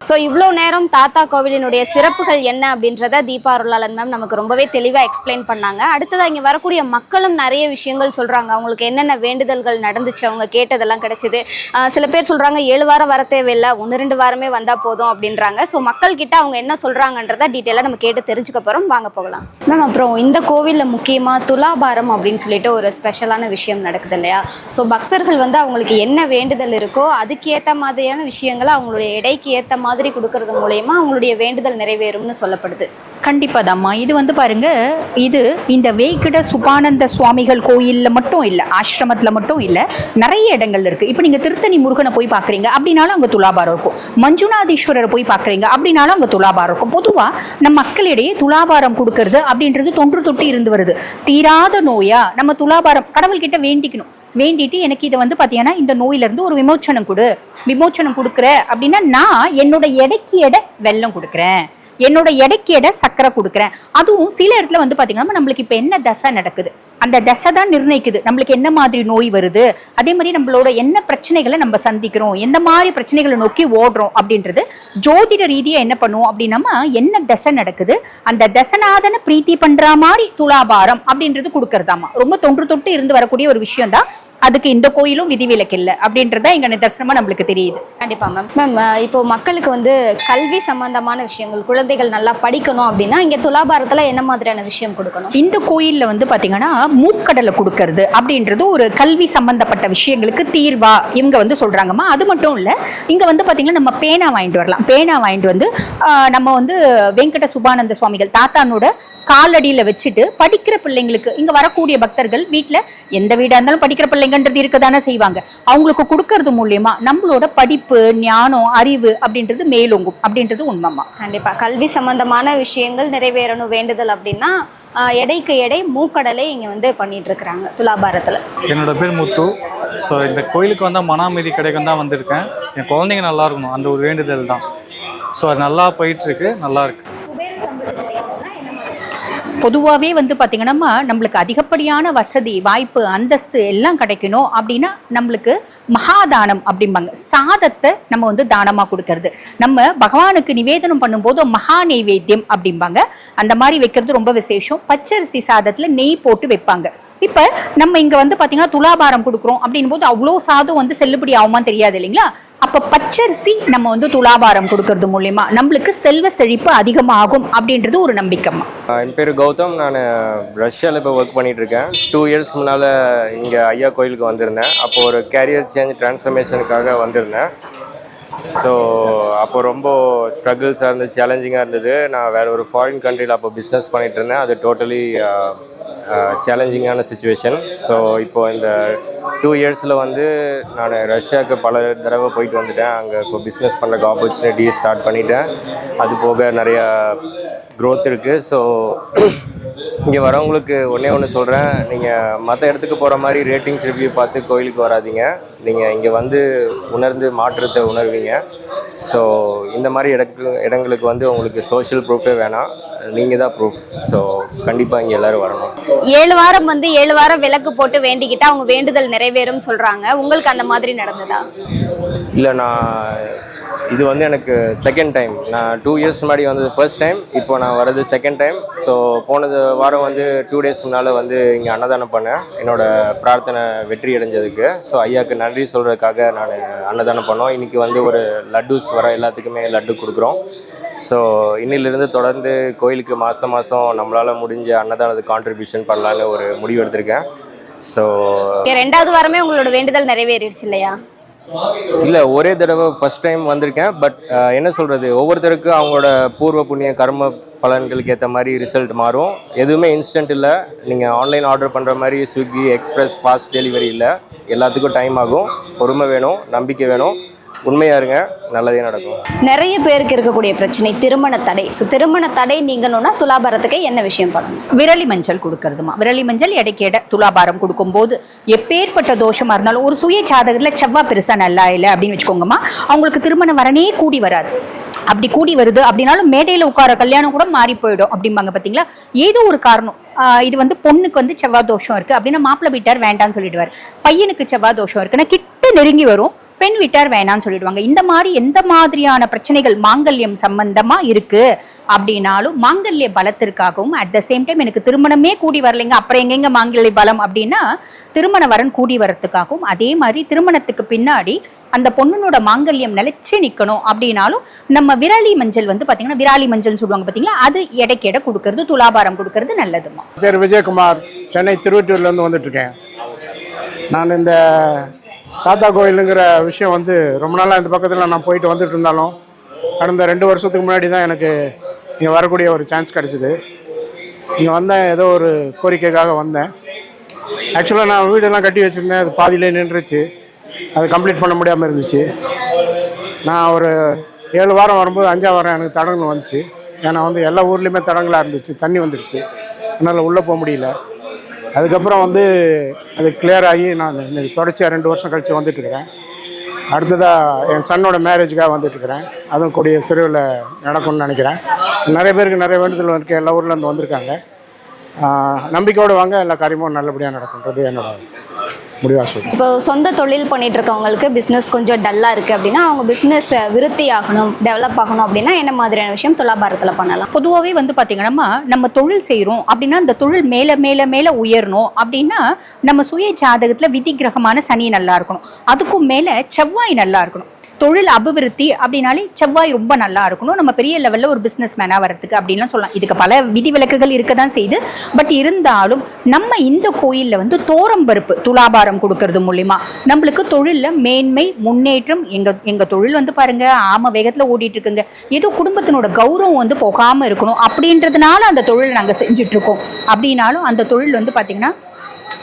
ஸோ இவ்வளோ நேரம் தாத்தா கோவிலினுடைய சிறப்புகள் என்ன அப்படின்றத தீபா அருளாளன் மேம் நமக்கு ரொம்பவே தெளிவாக எக்ஸ்பிளைன் பண்ணாங்க. அடுத்ததாக இங்கே வரக்கூடிய மக்களும் நிறைய விஷயங்கள் சொல்கிறாங்க. அவங்களுக்கு என்னென்ன வேண்டுதல்கள் நடந்துச்சு, அவங்க கேட்டதெல்லாம் கிடைச்சிது. சில பேர் சொல்கிறாங்க 7 வாரம் வர தேவையில்லை, 1-2 வாரமே வந்தால் போதும் அப்படின்றாங்க. ஸோ மக்கள்கிட்ட அவங்க என்ன சொல்கிறாங்கன்றத டீட்டெயிலாக நம்ம கேட்டு தெரிஞ்சுக்க போகிறோம். வாங்க போகலாம் மேம். அப்புறம் இந்த கோவிலில் முக்கியமாக துலாபாரம் அப்படின்னு சொல்லிட்டு ஒரு ஸ்பெஷலான விஷயம் நடக்குது இல்லையா? ஸோ பக்தர்கள் வந்து அவங்களுக்கு என்ன வேண்டுதல் இருக்கோ அதுக்கேற்ற மாதிரியான விஷயங்களை அவங்களுடைய எடைக்கு ஏற்ற மாதிரி கொடுக்கறது மூலமா அவங்களுடைய வேண்டுதல் நிறைவேறும்னு சொல்லப்படுது. கண்டிப்பாதாம்மா. இது வந்து பாருங்க, இது இந்த வேங்கட சுபானந்த சுவாமிகள் கோயில்ல மட்டும் இல்ல, ஆசிரமத்துல மட்டும் இல்ல, நிறைய இடங்கள்ல இருக்கு. இப்ப நீங்க திருத்தணி முருகனை போய் பாக்குறீங்க அப்படின்னாலும் அங்க துலாபாரம் இருக்கும். மஞ்சுநாதீஸ்வரரை போய் பாக்குறீங்க அப்படின்னாலும் அங்க துலாபாரம் இருக்கும். பொதுவா நம் மக்களிடையே துலாபாரம் கொடுக்கறது அப்படின்றது தொன்று தொட்டு இருந்து வருது. தீராத நோயா நம்ம துலாபாரம் கடவுள்கிட்ட வேண்டிக்கணும். வேண்டிட்டு எனக்கு இதை வந்து பார்த்தீங்கன்னா இந்த நோயிலிருந்து ஒரு விமோச்சனம் கொடுக்குற அப்படின்னா நான் என்னோட எடைக்கு எடை வெல்லம் கொடுக்குறேன், என்னோட எடைக்கு எடை சக்கரை கொடுக்குறேன். அதுவும் சில இடத்துல வந்து பார்த்தீங்கன்னா நம்மளுக்கு இப்போ என்ன தசை நடக்குது, அந்த தசை தான் நிர்ணயிக்குது நம்மளுக்கு என்ன மாதிரி நோய் வருது, அதே மாதிரி நம்மளோட என்ன பிரச்சனைகளை நம்ம சந்திக்கிறோம், எந்த மாதிரி பிரச்சனைகளை நோக்கி ஓடுறோம் அப்படின்றது ஜோதிட ரீதியா என்ன பண்ணுவோம் அப்படின்னா என்ன தசை நடக்குது அந்த தசநாதனை பிரீத்தி பண்ற மாதிரி துலாபாரம் அப்படின்றது கொடுக்கறதாமா. ரொம்ப தொன்று தொட்டு இருந்து வரக்கூடிய ஒரு விஷயம் தான். அதுக்கு இந்த கோயிலும் விதிவிலக்கு இல்லை அப்படின்றத இங்க நிதர்சனமா நம்மளுக்கு தெரியுது. கண்டிப்பா மேம். மேம் இப்போ மக்களுக்கு வந்து கல்வி சம்பந்தமான விஷயங்கள், குழந்தைகள் நல்லா படிக்கணும் அப்படின்னா இங்க துலாபாரத்துல என்ன மாதிரியான விஷயம் கொடுக்கணும்? இந்த கோயில்ல வந்து பாத்தீங்கன்னா மூக்கடலை கொடுக்கறது அப்படின்றது ஒரு கல்வி சம்பந்தப்பட்ட விஷயங்களுக்கு தீர்வா இவங்க வந்து சொல்றாங்கம்மா. அது மட்டும் இல்ல, இங்க வந்து பாத்தீங்கன்னா நம்ம பேனா வாங்கிட்டு வரலாம். பேனா வாங்கிட்டு வந்து நம்ம வந்து வெங்கட சுபானந்த சுவாமிகள் தாத்தானோட காலடியில வச்சுட்டு படிக்கிற பிள்ளைங்களுக்கு, இங்க வரக்கூடிய பக்தர்கள் வீட்டுல எந்த வீடா இருந்தாலும் படிக்கிற பிள்ளைங்கன்றது இருக்கதானே செய்வாங்க, அவங்களுக்கு கொடுக்கறது மூலியமா நம்மளோட படிப்பு, ஞானம், அறிவு அப்படின்றது மேலோங்கும் அப்படின்றது உண்மைமா. கண்டிப்பா கல்வி சம்பந்தமான விஷயங்கள் நிறைவேறணும் வேண்டுதல் அப்படின்னா எடைக்கு எடை மூக்கடலை இங்க வந்து பண்ணிட்டு இருக்கிறாங்க துலாபாரத்துல. என்னோட பேர் முத்து. ஸோ இந்த கோயிலுக்கு வந்தால் மன அமைதி கிடைக்கும் தான் வந்திருக்கேன். என் குழந்தைங்க நல்லா இருக்கணும், அந்த ஒரு வேண்டுதல் தான். ஸோ அது நல்லா போயிட்டு இருக்கு, நல்லா இருக்கு. பொதுவாகவே வந்து பார்த்தீங்கன்னா நம்மளுக்கு அதிகப்படியான வசதி, வாய்ப்பு, அந்தஸ்து எல்லாம் கிடைக்கணும் அப்படின்னா நம்மளுக்கு மகாதானம் அப்படிம்பாங்க. சாதத்தை நம்ம வந்து தானமாக கொடுக்கறது, நம்ம பகவானுக்கு நிவேதனம் பண்ணும்போது மகா நெய்வேத்தியம் அப்படிம்பாங்க. அந்த மாதிரி வைக்கிறது ரொம்ப விசேஷம். பச்சரிசி சாதத்தில் நெய் போட்டு வைப்பாங்க. இப்போ நம்ம இங்கே வந்து பார்த்தீங்கன்னா துலாபாரம் கொடுக்குறோம் அப்படின் போது அவ்வளோ சாதம் வந்து செல்லுபடி ஆகுமான்னு தெரியாது இல்லைங்களா? அப்போ பச்சரிசி நம்ம வந்து துலாபாரம் கொடுக்கறது மூலயமா நம்மளுக்கு செல்வ செழிப்பு அதிகமாகும் அப்படின்றது ஒரு நம்பிக்கைமா. என் பேர் கௌதம். நான் ரஷ்யாவில் இப்போ ஒர்க் பண்ணிட்டு இருக்கேன். 2 இயர்ஸ் முன்னால் இங்கே ஐயா கோயிலுக்கு வந்திருந்தேன். அப்போது ஒரு கேரியர் சேஞ்ச் டிரான்ஸ்ஃபர்மேஷனுக்காக வந்திருந்தேன். ஸோ அப்போ ரொம்ப ஸ்ட்ரகிள்ஸாக இருந்தது, சேலஞ்சிங்காக இருந்தது. நான் வேறு ஒரு ஃபாரின் கண்ட்ரியில் அப்போ பிஸ்னஸ் பண்ணிகிட்டு இருந்தேன். அது டோட்டலி சேலஞ்சிங்கான சுச்சுவேஷன். ஸோ இப்போது இந்த 2 இயர்ஸில் வந்து நான் ரஷ்யாவுக்கு பல தடவை போயிட்டு வந்துட்டேன். அங்கே இப்போ பிஸ்னஸ் பண்ணுறக்கு ஆப்பர்ச்சுனிட்டி ஸ்டார்ட் பண்ணிட்டேன். அது போக நிறையா க்ரோத் இருக்குது. ஸோ இங்கே வரவங்களுக்கு ஒன்று சொல்கிறேன், நீங்கள் மற்ற இடத்துக்கு போகிற மாதிரி ரேட்டிங்ஸ் ரிவ்யூ பார்த்து கோயிலுக்கு வராதிங்க. நீங்கள் இங்கே வந்து உணர்ந்து மாற்றத்தை உணர்வீங்க. ஸோ இந்த மாதிரி இடங்களுக்கு வந்து உங்களுக்கு சோஷியல் ப்ரூஃபே வேணாம், நீங்கள் தான் ப்ரூஃப். ஸோ கண்டிப்பாக இங்கே எல்லோரும் வரணும். 7 வாரம் வந்து 7 வாரம் விளக்கு போட்டு வேண்டிக்கிட்டால் அவங்க வேண்டுதல் நிறைவேறும் சொல்கிறாங்க. உங்களுக்கு அந்த மாதிரி நடந்ததா? இல்லை, இது வந்து எனக்கு செகண்ட் டைம். நான் 2 இயர்ஸ் முன்னாடி வந்தது ஃபர்ஸ்ட் டைம், இப்போ நான் வர்றது செகண்ட் டைம். ஸோ போனது வாரம் வந்து 2 டேஸ் முன்னால் வந்து இங்கே அன்னதானம் பண்ணேன், என்னோடய பிரார்த்தனை வெற்றி அடைஞ்சதுக்கு. ஸோ ஐயாவுக்கு நன்றி சொல்கிறதுக்காக நான் அன்னதானம் பண்ணோம். இன்றைக்கி வந்து ஒரு லட்டுஸ் வர எல்லாத்துக்குமே லட்டு கொடுக்குறோம். ஸோ இன்னிலிருந்து தொடர்ந்து கோயிலுக்கு மாதம் நம்மளால் முடிஞ்ச அன்னதானத்துக்கு கான்ட்ரிபியூஷன் பண்ணலான்னு ஒரு முடிவு எடுத்திருக்கேன். ஸோ 2வது வாரமே உங்களோட வேண்டுதல் நிறைவேறிடுச்சு இல்லையா? இல்லை, ஒரே தடவை ஃபர்ஸ்ட் டைம் வந்திருக்கேன். பட் என்ன சொல்கிறது, ஒவ்வொருத்தருக்கும் அவங்களோட பூர்வ புண்ணிய கர்ம பலன்களுக்கு ஏற்ற மாதிரி ரிசல்ட் மாறும். எதுவுமே இன்ஸ்டன்ட் இல்லை. நீங்கள் ஆன்லைன் ஆர்டர் பண்ணுற மாதிரி ஸ்விக்கி எக்ஸ்பிரஸ் ஃபாஸ்ட் டெலிவரி இல்லை. எல்லாத்துக்கும் டைம் ஆகும். பொறுமை வேணும், நம்பிக்கை வேணும். உண்மையாக இருங்க, நல்லதே நடக்கும். நிறைய பேருக்கு இருக்கக்கூடிய பிரச்சனை திருமண தடை. ஸோ திருமண தடை நீங்கணும்னா துலாபாரத்துக்கு என்ன விஷயம் பண்ணணும்? விரலி மஞ்சள் கொடுக்கறதுமா. விரலி மஞ்சள் எடைக்கு எடை துலாபாரம் கொடுக்கும்போது எப்பேற்பட்ட தோஷமா இருந்தாலும், ஒரு சுய ஜாதகத்தில் செவ்வாய் பெருசா நல்லா இல்லை அப்படின்னு வச்சுக்கோங்கம்மா, அவங்களுக்கு திருமண வரனே கூடி வராது. அப்படி கூடி வருது அப்படின்னாலும் மேடையில் உட்கார கல்யாணம் கூட மாறி போயிடும் அப்படிம்பாங்க பார்த்தீங்களா. ஏதோ ஒரு காரணம். இது வந்து பொண்ணுக்கு வந்து செவ்வாய் தோஷம் இருக்கு அப்படின்னா மாப்பிள்ளை வீட்டார் வேண்டான்னு சொல்லிடுவார். பையனுக்கு செவ்வாய் தோஷம் இருக்குன்னா கிட்ட நெருங்கி வரும், பெண் வீட்டார் வேணான்னு சொல்லிடுவாங்க. இந்த மாதிரி எந்த மாதிரியான பிரச்சனைகள் மாங்கல்யம் சம்பந்தமா இருக்கு அப்படின்னாலும் மாங்கல்ய பலத்திற்காகவும் அட் த சேம் டைம் எனக்கு திருமணமே கூடி வரலைங்க அப்புறம் எங்கெங்க மாங்கல்ய பலம் அப்படின்னா திருமண வரன் கூடி வரத்துக்காகவும், அதே மாதிரி திருமணத்துக்கு பின்னாடி அந்த பொண்ணுனோட மாங்கல்யம் நிலைச்சு நிக்கணும் அப்படின்னாலும் நம்ம விரலி மஞ்சள் வந்து பாத்தீங்கன்னா விராலி மஞ்சள் சொல்லுவாங்க பாத்தீங்களா, அது எடைக்கு எடை கொடுக்கறது, துலாபாரம் கொடுக்கறது நல்லதுமா. பேர் விஜயகுமார், சென்னை திருவொற்றியூர்ல இருந்து வந்துட்டு இருக்கேன். நான் இந்த தாத்தா கோயிலுங்கிற விஷயம் வந்து ரொம்ப நாளாக இந்த பக்கத்தில் நான் போயிட்டு வந்துட்டு இருந்தாலும் கடந்த 2 வருஷத்துக்கு முன்னாடி தான் எனக்கு இங்கே வரக்கூடிய ஒரு சான்ஸ் கிடச்சிது. இங்கே வந்தேன், ஏதோ ஒரு கோரிக்கைக்காக வந்தேன். ஆக்சுவலாக நான் வீடெல்லாம் கட்டி வச்சுருந்தேன், அது பாதியிலே நின்றுச்சு. அது கம்ப்ளீட் பண்ண முடியாமல் இருந்துச்சு. நான் ஒரு 7 வாரம் வரும்போது 5ஆம் வாரம் எனக்கு தடங்கள் வந்துச்சு. ஏன்னா வந்து எல்லா ஊர்லேயுமே தடங்களாக இருந்துச்சு, தண்ணி வந்துடுச்சு, அதனால் உள்ளே போக முடியல. அதுக்கப்புறம் வந்து அது கிளியர் ஆகி நான் தொடர்ச்சியாக 2 வருஷம் கழித்து வந்துட்டுருக்கிறேன். அடுத்ததாக என் சன்னோட மேரேஜுக்காக வந்துட்டுருக்கிறேன். அதுவும் கூடிய சிறுவில் நடக்கும்னு நினைக்கிறேன். நிறைய பேருக்கு நிறைய வேண்டுதல் இருக்குது, எல்லா ஊர்லேருந்து வந்திருக்காங்க. நம்பிக்கையோடு வாங்க, எல்லா காரியமும் நல்லபடியாக நடக்கும்ன்றது என்னோட முடிவாக சொல்லுங்கள். இப்போ சொந்த தொழில் பண்ணிட்டு இருக்கவங்களுக்கு பிஸ்னஸ் கொஞ்சம் டல்லாக இருக்குது அப்படின்னா அவங்க பிஸ்னஸ் விருத்தி ஆகணும், டெவலப் ஆகணும் அப்படின்னா என்ன மாதிரியான விஷயம் துலாபாரத்தில் பண்ணலாம்? பொதுவாகவே வந்து பார்த்தீங்கன்னா நம்ம தொழில் செய்கிறோம் அப்படின்னா அந்த தொழில் மேலே மேலே மேலே உயரணும் அப்படின்னா நம்ம சுய ஜாதகத்தில் விதி கிரகமான சனி நல்லா இருக்கணும், அதுக்கும் மேலே செவ்வாய் நல்லா இருக்கணும். தொழில் அபிவிருத்தி அப்படின்னாலே செவ்வாய் ரொம்ப நல்லா இருக்கணும், நம்ம பெரிய லெவலில் ஒரு பிஸ்னஸ் மேனாக வரதுக்கு அப்படின்லாம் சொல்லலாம். இதுக்கு பல விதிவிலக்குகள் இருக்க தான் செய்யுது. பட் இருந்தாலும் நம்ம இந்த கோயிலில் வந்து தோரம்பருப்பு துலாபாரம் கொடுக்கறது மூலிமா நம்மளுக்கு தொழிலில் மேன்மை முன்னேற்றம். எங்கள் தொழில் வந்து பாருங்க ஆம வேகத்தில் ஓடிட்டு இருக்குங்க. ஏதோ குடும்பத்தினோட கௌரவம் வந்து போகாமல் இருக்கணும் அப்படின்றதுனால அந்த தொழில் நாங்கள் செஞ்சிட்ருக்கோம். அப்படின்னாலும் அந்த தொழில் வந்து பார்த்திங்கன்னா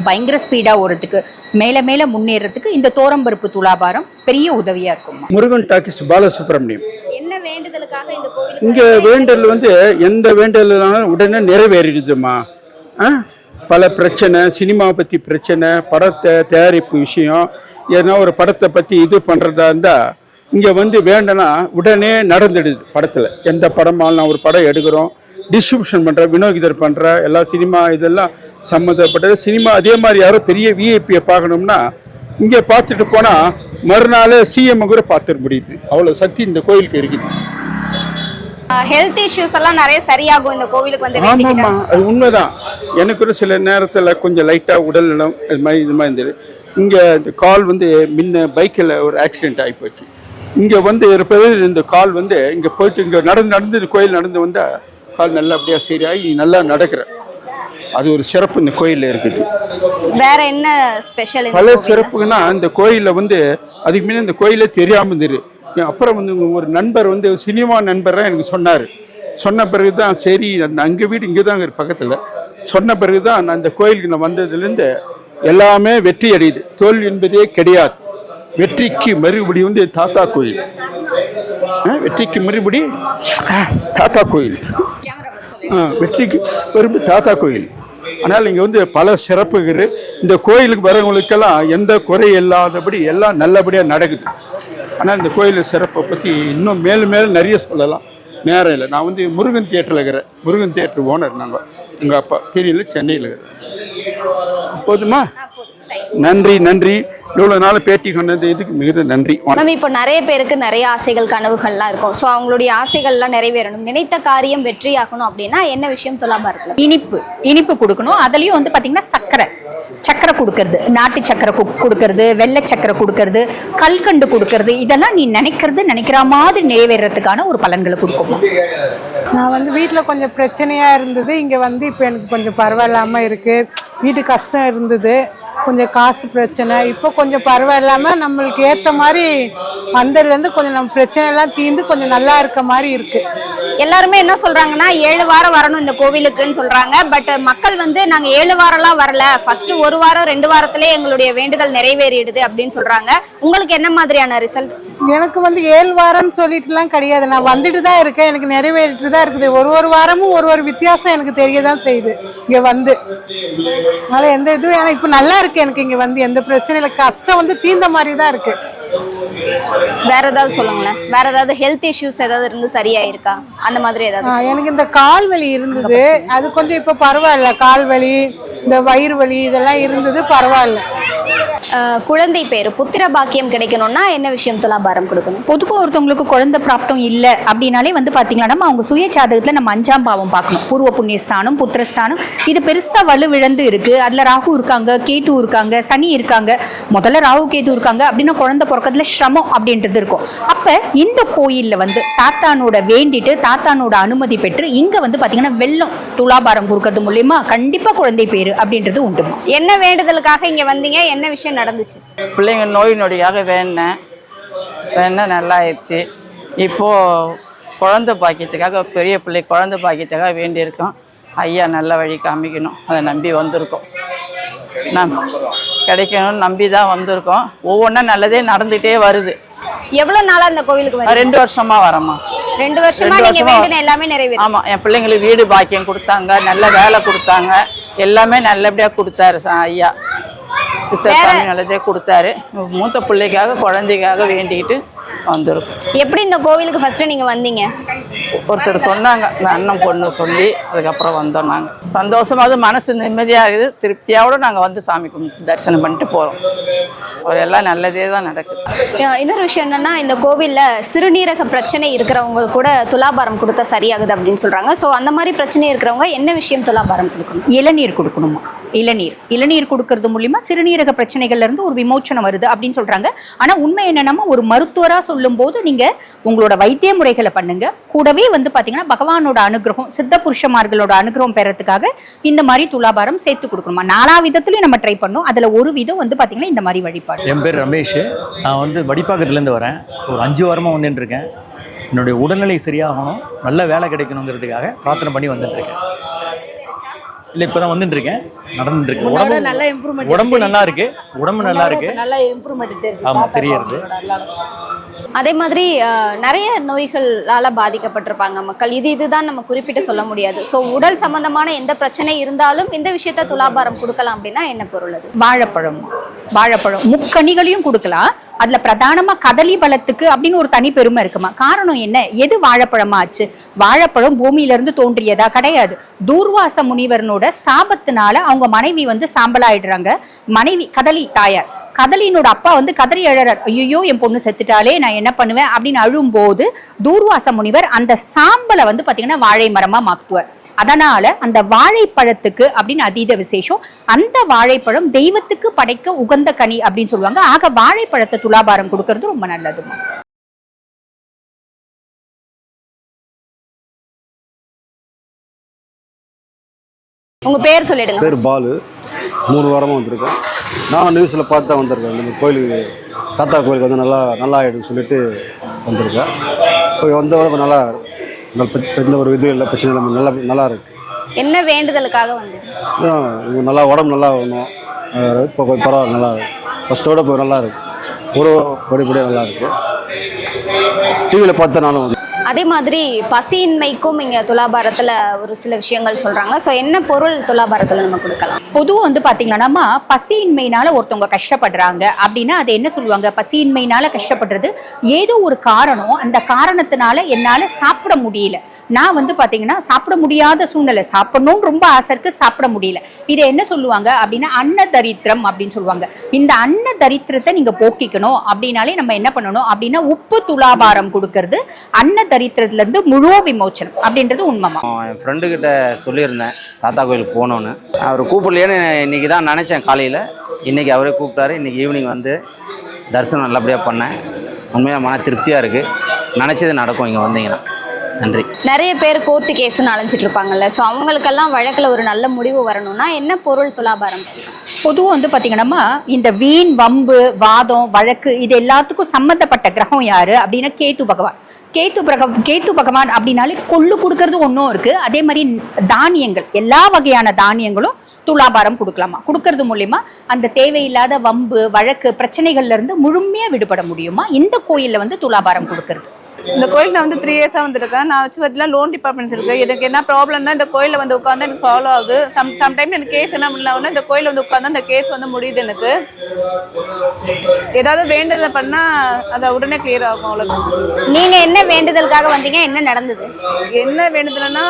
பயங்கர ஸ்பீடாக ஓடுறதுக்கு மேலே மேலே முன்னேறதுக்கு இந்த தோரம்பருப்பு துலாபாரம் பெரிய உதவியாக இருக்கும். முருகன் டாக்கிஸ் பாலசுப்ரமணியம். என்ன வேண்டுதலுக்காக இந்த கோவில்? இங்கே வேண்டல் வந்து எந்த வேண்டல்னாலும் உடனே நிறைவேறிடுதுமா. பல பிரச்சனை, சினிமாவை பற்றி பிரச்சனை, படத்தை தயாரிப்பு விஷயம், ஏன்னா ஒரு படத்தை பற்றி இது பண்ணுறதா இருந்தால் இங்கே வந்து வேண்டனா உடனே நடந்துடுது. படத்தில் எந்த படமாலும் ஒரு படம் எடுக்கிறோம், டிஸ்ட்ரிபியூஷன் பண்ணுற, வினோகிதர் பண்ணுற எல்லா சினிமா இதெல்லாம் சம்மந்தப்பட்டது. சினிமா அதே மாதிரி யாரும் பெரிய விஐபியை பார்க்கணும்னா இங்கே பார்த்துட்டு போனால் மறுநாள் சிஎம் கூட பார்த்துட முடியுது. அவ்வளோ சக்தி இந்த கோயிலுக்கு இருக்குது. ஹெல்த் இஷ்யூஸ் எல்லாம் நிறைய சரியாகும் இந்த கோவிலுக்கு வந்து. ஆமாம்மா, அது உண்மைதான். எனக்கு கூட சில நேரத்தில் கொஞ்சம் லைட்டாக உடல் நலம் இது மாதிரி இருந்தது. இங்கே இந்த கால் வந்து முன்ன பைக்கில் ஒரு ஆக்சிடென்ட் ஆகி போச்சு. இங்கே வந்து இருப்பது இந்த கால் வந்து இங்கே போயிட்டு இங்கே நடந்து கோயில் நடந்து வந்தால் கால் நல்லா அப்படியே சரியாகி நல்லா நடக்கிறேன். அது ஒரு சிறப்பு இந்த கோயிலில் இருக்குது. வேற என்ன ஸ்பெஷல்? பல சிறப்புன்னா இந்த கோயிலில் வந்து அதுக்கு முன்னே இந்த கோயிலே தெரியாமல் இருந்துரு. அப்புறம் வந்து ஒரு நண்பர் வந்து சினிமா நண்பராக எனக்கு சொன்னார். சொன்ன பிறகு தான் சரி, அங்கே வீடு இங்கே தான் பக்கத்தில். சொன்ன பிறகு தான் நான் இந்த கோயிலுக்கு நான் வந்ததுலேருந்து எல்லாமே வெற்றி அடையுது. தோல்வி என்பதே கிடையாது. வெற்றிக்கு மறுபடி வந்து தாத்தா கோயில், வெற்றிக்கு மறுபடி தாத்தா கோயில், வெற்றிக்கு மறுபடி தாத்தா கோயில். ஆனால் இங்கே வந்து பல சிறப்புகள். இந்த கோயிலுக்கு வரவங்களுக்கெல்லாம் எந்த குறை இல்லாதபடி எல்லாம் நல்லபடியாக நடக்குது. ஆனால் இந்த கோயில் சிறப்பை பற்றி இன்னும் மேலும் மேலும் நிறைய சொல்லலாம், நேரம் இல்லை. நான் வந்து முருகன் தியேட்டரில் இருக்கிறேன். முருகன் தியேட்டர் ஓனர் நாங்கள். எங்கள் அப்பா தெரியல, சென்னையில் இருக்கிறேன். போதுமா? நன்றி நன்றி. இவ்வளோ நாள் பேட்டி கொண்டது இதுக்கு மிகுந்த நன்றி. நம்ம இப்போ நிறைய பேருக்கு நிறைய ஆசைகள் கனவுகள்லாம் இருக்கும். ஸோ அவங்களுடைய ஆசைகள்லாம் நிறைவேறணும், நினைத்த காரியம் வெற்றியாகணும் அப்படின்னா என்ன விஷயம் துலாபாரத்தில்? இனிப்பு கொடுக்கணும். அதுலேயும் வந்து பார்த்தீங்கன்னா சக்கரை கொடுக்கறது, நாட்டு சக்கரை கொடுக்கறது, வெள்ளை சக்கரை கொடுக்கறது, கல்கண்டு கொடுக்கறது, இதெல்லாம் நீ நினைக்கிற மாதிரி நிறைவேறதுக்கான ஒரு பலன்களை கொடுக்கும். நான் வந்து வீட்டில் கொஞ்சம் பிரச்சனையாக இருந்தது. இங்கே வந்து இப்போ எனக்கு கொஞ்சம் பரவாயில்லாமல் இருக்குது. வீட்டு கஷ்டம் இருந்தது, கொஞ்சம் காசு பிரச்சனை. இப்போ கொஞ்சம் பரவாயில்லாமல் நம்மளுக்கு ஏற்ற மாதிரி வந்ததுலேருந்து கொஞ்சம் நம்ம பிரச்சனை எல்லாம் தீர்ந்து கொஞ்சம் நல்லா இருக்க மாதிரி இருக்கு. எல்லாருமே என்ன சொல்றாங்கன்னா 7 வாரம் வரணும் இந்த கோவிலுக்குன்னு சொல்றாங்க. பட் மக்கள் வந்து நாங்க 7 வாரம்லாம் வரல, ஃபர்ஸ்ட் 1 வாரம் 2 வாரத்திலே எங்களுடைய வேண்டுதல் நிறைவேறிடுது அப்படின்னு சொல்றாங்க. உங்களுக்கு என்ன மாதிரியான ரிசல்ட்? எனக்கு வந்து 7 வாரம்னு சொல்லிட்டுலாம் கிடையாது, நான் வந்துட்டு தான் இருக்கேன், எனக்கு நிறைவேறிட்டு தான் இருக்குது. ஒரு வாரமும் ஒரு வித்தியாசம் எனக்கு தெரிய தான் செய்யுது இங்கே வந்து. அதனால் எந்த இதுவும் எனக்கு இப்போ நல்லா இருக்கு. எனக்கு இங்கே வந்து எந்த பிரச்சனையும் இல்லை, கஷ்டம் வந்து தீர்ந்த மாதிரி தான் இருக்கு. வேற ஏதாவது சொல்லுங்களேன், வேற ஏதாவது ஹெல்த் இஷ்யூஸ் ஏதாவது இருந்து சரியாயிருக்கா அந்த மாதிரி ஏதாவது? எனக்கு இந்த கால் வலி இருந்தது, அது கொஞ்சம் இப்போ பரவாயில்ல. கால் வலி, இந்த வயிறு வலி இதெல்லாம் இருந்தது, பரவாயில்ல. குழந்தை பேரு புத்திர பாக்கியம் கிடைக்கணும்னா என்ன விஷயம் துலாபாரம் கொடுக்கணும்? பொதுவாக ஒருத்தவங்களுக்கு குழந்தை பிராப்தம் இல்லை அப்படின்னாலே வந்து பார்த்தீங்கன்னா நம்ம அவங்க சுய ஜாதகத்தில் நம்ம 5ஆம் பாவம் பார்க்கணும். பூர்வ புண்ணியஸ்தானம், புத்திரஸ்தானம், இது பெருசாக வலுவிழந்து இருக்கு. அதில் ராகு இருக்காங்க, கேது இருக்காங்க, சனி இருக்காங்க. முதல்ல ராகு கேது இருக்காங்க அப்படின்னா குழந்தை பிறக்கிறதுல சிரமம் அப்படின்றது இருக்கும். அப்போ இந்த கோயிலில் வந்து தாத்தானோட வேண்டிட்டு தாத்தானோட அனுமதி பெற்று இங்கே வந்து பார்த்தீங்கன்னா வெள்ளம் துலாபாரம் கொடுக்கறது மூலயமா கண்டிப்பாக குழந்தை பேரு அப்படின்றது உண்டு. என்ன வேண்டுதலுக்காக இங்கே வந்தீங்க? என்ன விஷயம் நடந்துச்சு? பிள்ளைங்க நோய் நொடியாக வேணேன் நல்லா ஆயிடுச்சு. இப்போது குழந்தை பாக்கியத்துக்காக, பெரிய பிள்ளை குழந்தை பாக்கியத்துக்காக வேண்டியிருக்கோம். ஐயா நல்ல வழி காமிக்கணும், அதை நம்பி வந்திருக்கோம். கிடைக்கணும்னு நம்பி தான் வந்திருக்கோம். ஒவ்வொன்றா நல்லதே நடந்துகிட்டே வருது. எவ்வளவு நாளா இந்த கோவிலுக்கு வரீங்க? 2 வருஷமா வரமா. 2 வருஷமா நீங்க வேண்டின எல்லாமே நிறைவேறும்? ஆமாம், என் பிள்ளைங்களுக்கு வீடு பாக்கியம் கொடுத்தாங்க, நல்ல வேலை கொடுத்தாங்க, எல்லாமே நல்லபடியாக கொடுத்தாரு ஐயா. சித்தசாமி நல்லதே கொடுத்தாரு. மூத்த பிள்ளைக்காக குழந்தைக்காக வேண்டிக்கிட்டு வந்துருக்கும். எப்படி இந்த கோவிலுக்கு ஃபர்ஸ்ட் நீங்க வந்தீங்க? ஒருத்தர் சொன்னாங்க, இந்த அண்ணன் பொண்ணு சொல்லி, அதுக்கப்புறம் வந்தோம். நாங்கள் சந்தோஷமாக, மனசு நிம்மதியாக இருக்குது, திருப்தியோடு நாங்கள் வந்து சாமி கும்பிட்டு தரிசனம் பண்ணிட்டு போகிறோம். எல்லாம் நல்லதே தான் நடக்குது. இன்னொரு விஷயம் என்னன்னா, இந்த கோவில்ல சிறுநீரக பிரச்சனை இருக்கிறவங்க கூட துலாபாரம் கொடுத்தா சரியாகுது அப்படின்னு சொல்றாங்க. ஸோ அந்த மாதிரி பிரச்சனை இருக்கிறவங்க என்ன விஷயம் துலாபாரம் கொடுக்கணும்? இளநீர் கொடுக்கணுமா? இளநீர் கொடுக்கறது மூலியமா சிறுநீரக பிரச்சனைகள்ல இருந்து ஒரு விமோச்சனம் வருது அப்படின்னு சொல்றாங்க. ஆனா உண்மை என்னன்னா, ஒரு மருத்துவரா சொல்லும் போது நீங்க உங்களோட வைத்திய முறைகளை பண்ணுங்க. கூடவே வந்து பாத்தீங்கன்னா பகவானோட அனுகிரகம், சித்த புருஷமார்களோட அனுகிரகம் பெறறதுக்காக இந்த மாதிரி துலாபாரம் சேர்த்து கொடுக்கணுமா. 4 விதத்துலயும் நம்ம ட்ரை பண்ணோம். அதுல ஒரு விதம் வந்து பாத்தீங்கன்னா இந்த மாதிரி வழிபாடு. என் பேர் ரமேஷ், நான் வந்து வடிப்பாக்கத்துலேருந்து வரேன். ஒரு 5 வாரமாக வந்துட்டு இருக்கேன். என்னுடைய உடல்நிலை சரியாகணும், நல்ல வேலை கிடைக்கணுங்கிறதுக்காக பிரார்த்தனை பண்ணி வந்துட்டு இருக்கேன். இல்லை, இப்போ தான் வந்துட்டு இருக்கேன், நடந்துட்டு இருக்கேன். உடம்பு நல்லா இருக்கு, உடம்பு நல்லா இருக்கு, ஆமாம் தெரியுது. அதே மாதிரி நிறைய நோய்களால பாதிக்கப்பட்டிருப்பாங்க மக்கள். இதுதான் நம்ம குறிப்பிட்டு சொல்ல முடியாது. ஸோ உடல் சம்பந்தமான எந்த பிரச்சனை இருந்தாலும் இந்த விஷயத்த துலாபாரம் கொடுக்கலாம் அப்படின்னா என்ன பொருள்? அது வாழைப்பழம் முக்கணிகளையும் கொடுக்கலாம். அதுல பிரதானமா கதலி பலத்துக்கு அப்படின்னு ஒரு தனி பெருமை இருக்குமா. காரணம் என்ன? எது வாழைப்பழமா ஆச்சு? வாழைப்பழம் பூமியில இருந்து தோன்றியதா கிடையாது. தூர்வாச முனிவரனோட சாபத்தினால அவங்க மனைவி வந்து சாம்பலாயிடுறாங்க. மனைவி கதலி தாயார், கதலினோட அப்பா வந்து கதறி அழறார். ஐயோ என் பொண்ணு செத்துட்டாலே, நான் என்ன பண்ணுவேன் அப்படின்னு அழும்போது தூர்வாச முனிவர் அந்த சாம்பலை வந்து பாத்தீங்கன்னா வாழை மரமா மாற்றுவார். அதனால அந்த வாழைப்பழத்துக்கு அப்படின்னு அதீத விசேஷம். அந்த வாழைப்பழம் தெய்வத்துக்கு படைக்க உகந்த கனி அப்படின்னு சொல்லுவாங்க. ஆக வாழைப்பழத்தை துலாபாரம் கொடுக்கறது ரொம்ப நல்லது. உங்க பேர் சொல்லிடுங்க. பேர் பாலு. 3 வாரமாக வந்திருக்கேன். நான் நியூஸில் பார்த்து தான் வந்திருக்கேன். இந்த கோயிலுக்கு, தாத்தா கோயிலுக்கு வந்து நல்லா ஆகிடுன்னு சொல்லிட்டு வந்திருக்கேன். இப்போ வந்தவரை நல்லா எந்த ஒரு இது இல்லை, பிரச்சனை இல்லை, நல்லா இருக்கு. என்ன வேண்டுதலுக்காக வந்து? நல்லா உடம்பு நல்லா வரணும். இப்போ கொஞ்சம் பரவாயில்ல, நல்லா இருக்கு. ஃபஸ்ட்டோட இப்போ நல்லா இருக்கு, ஒரு படிப்படியாக நல்லா இருக்கு. டிவியில் பார்த்து நானும் வந்து. அதே மாதிரி பசியின்மைக்கும் இங்க துலாபாரத்துல ஒரு சில விஷயங்கள் சொல்றாங்க. ஸோ என்ன பொருள் துலாபாரத்துல நம்ம கொடுக்கலாம்? பொதுவாக வந்து பாத்தீங்கன்னா பசியின்மையினால ஒருத்தவங்க கஷ்டப்படுறாங்க அப்படின்னா அது என்ன சொல்லுவாங்க? பசியின்மையினால கஷ்டப்படுறது ஏதோ ஒரு காரணம், அந்த காரணத்தினால என்னால சாப்பிட முடியல, நான் வந்து பாத்தீங்கன்னா சாப்பிட முடியாத சூழ்நிலை, சாப்பிடணும்னு ரொம்ப ஆசை இருக்கு, சாப்பிட முடியல. இதை என்ன சொல்லுவாங்க அப்படின்னா அன்ன தரித்திரம் அப்படின்னு சொல்லுவாங்க. இந்த அன்ன தரித்திரத்தை நீங்க போக்கிக்கணும் அப்படின்னாலே நம்ம என்ன பண்ணணும் அப்படின்னா உப்பு துலாபாரம் கொடுக்கறது அன்ன தரித்திரத்துல இருந்து முழு விமோச்சனம் அப்படின்றது உண்மைமா. என் ஃப்ரெண்டு கிட்ட சொல்லியிருந்தேன் தாத்தா கோயிலுக்கு போகணுன்னு. அவர் கூப்பிடலையேன்னு இன்னைக்கு தான் நினச்சேன் காலையில். இன்னைக்கு அவரே கூப்பிட்டாரு. இன்னைக்கு ஈவினிங் வந்து தரிசனம் நல்லபடியாக பண்ணேன். உண்மையாக மன திருப்தியாக இருக்குது. நினச்சது நடக்கும் இங்கே வந்தீங்கன்னா. நன்றி. நிறைய பேர் கோர்ட்டு கேஸ்ன்னு அலைஞ்சிட்டு இருப்பாங்கல்ல, ஸோ அவங்களுக்கெல்லாம் வழக்கில் ஒரு நல்ல முடிவு வரணும்னா என்ன பொருள் துலாபாரம்? பொதுவாக வந்து பார்த்தீங்கன்னா இந்த வீண் வம்பு வாதம் வழக்கு இது எல்லாத்துக்கும் சம்மந்தப்பட்ட கிரகம் யாரு அப்படின்னா கேத்து பகவான். கேத்து பகவான் அப்படின்னாலே கொள்ளு கொடுக்கறது ஒன்றும் இருக்கு. அதே மாதிரி தானியங்கள், எல்லா வகையான தானியங்களும் துலாபாரம் கொடுக்கலாமா? கொடுக்கறது மூலியமா அந்த தேவையில்லாத வம்பு வழக்கு பிரச்சனைகள்ல இருந்து முழுமையா விடுபட முடியுமா? இந்த கோயில்ல வந்து துலாபாரம் கொடுக்கறது. இந்த கோயிலுக்கு நான் வந்து 3 இயர்ஸாக வந்திருக்கேன். நான் வச்சு பார்த்தீங்கன்னா லோன் டிபார்ட்மெண்ட்ஸ் இருக்குது. இதுக்கு என்ன ப்ராப்ளம்னா இந்த கோயிலில் வந்து உட்காந்து எனக்கு சால்வ் ஆகுது. சம்டைம் எனக்கு கேஸ் என்ன பண்ணலாம்னா இந்த கோயிலில் வந்து உட்காந்து அந்த கேஸ் வந்து முடியுது. எனக்கு ஏதாவது வேண்டுதல் பண்ணால் அதை உடனே கிளியர் ஆகும். அவ்வளோதான். நீங்கள் என்ன வேண்டுதலுக்காக வந்தீங்க? என்ன நடந்தது? என்ன வேண்டுதல்னா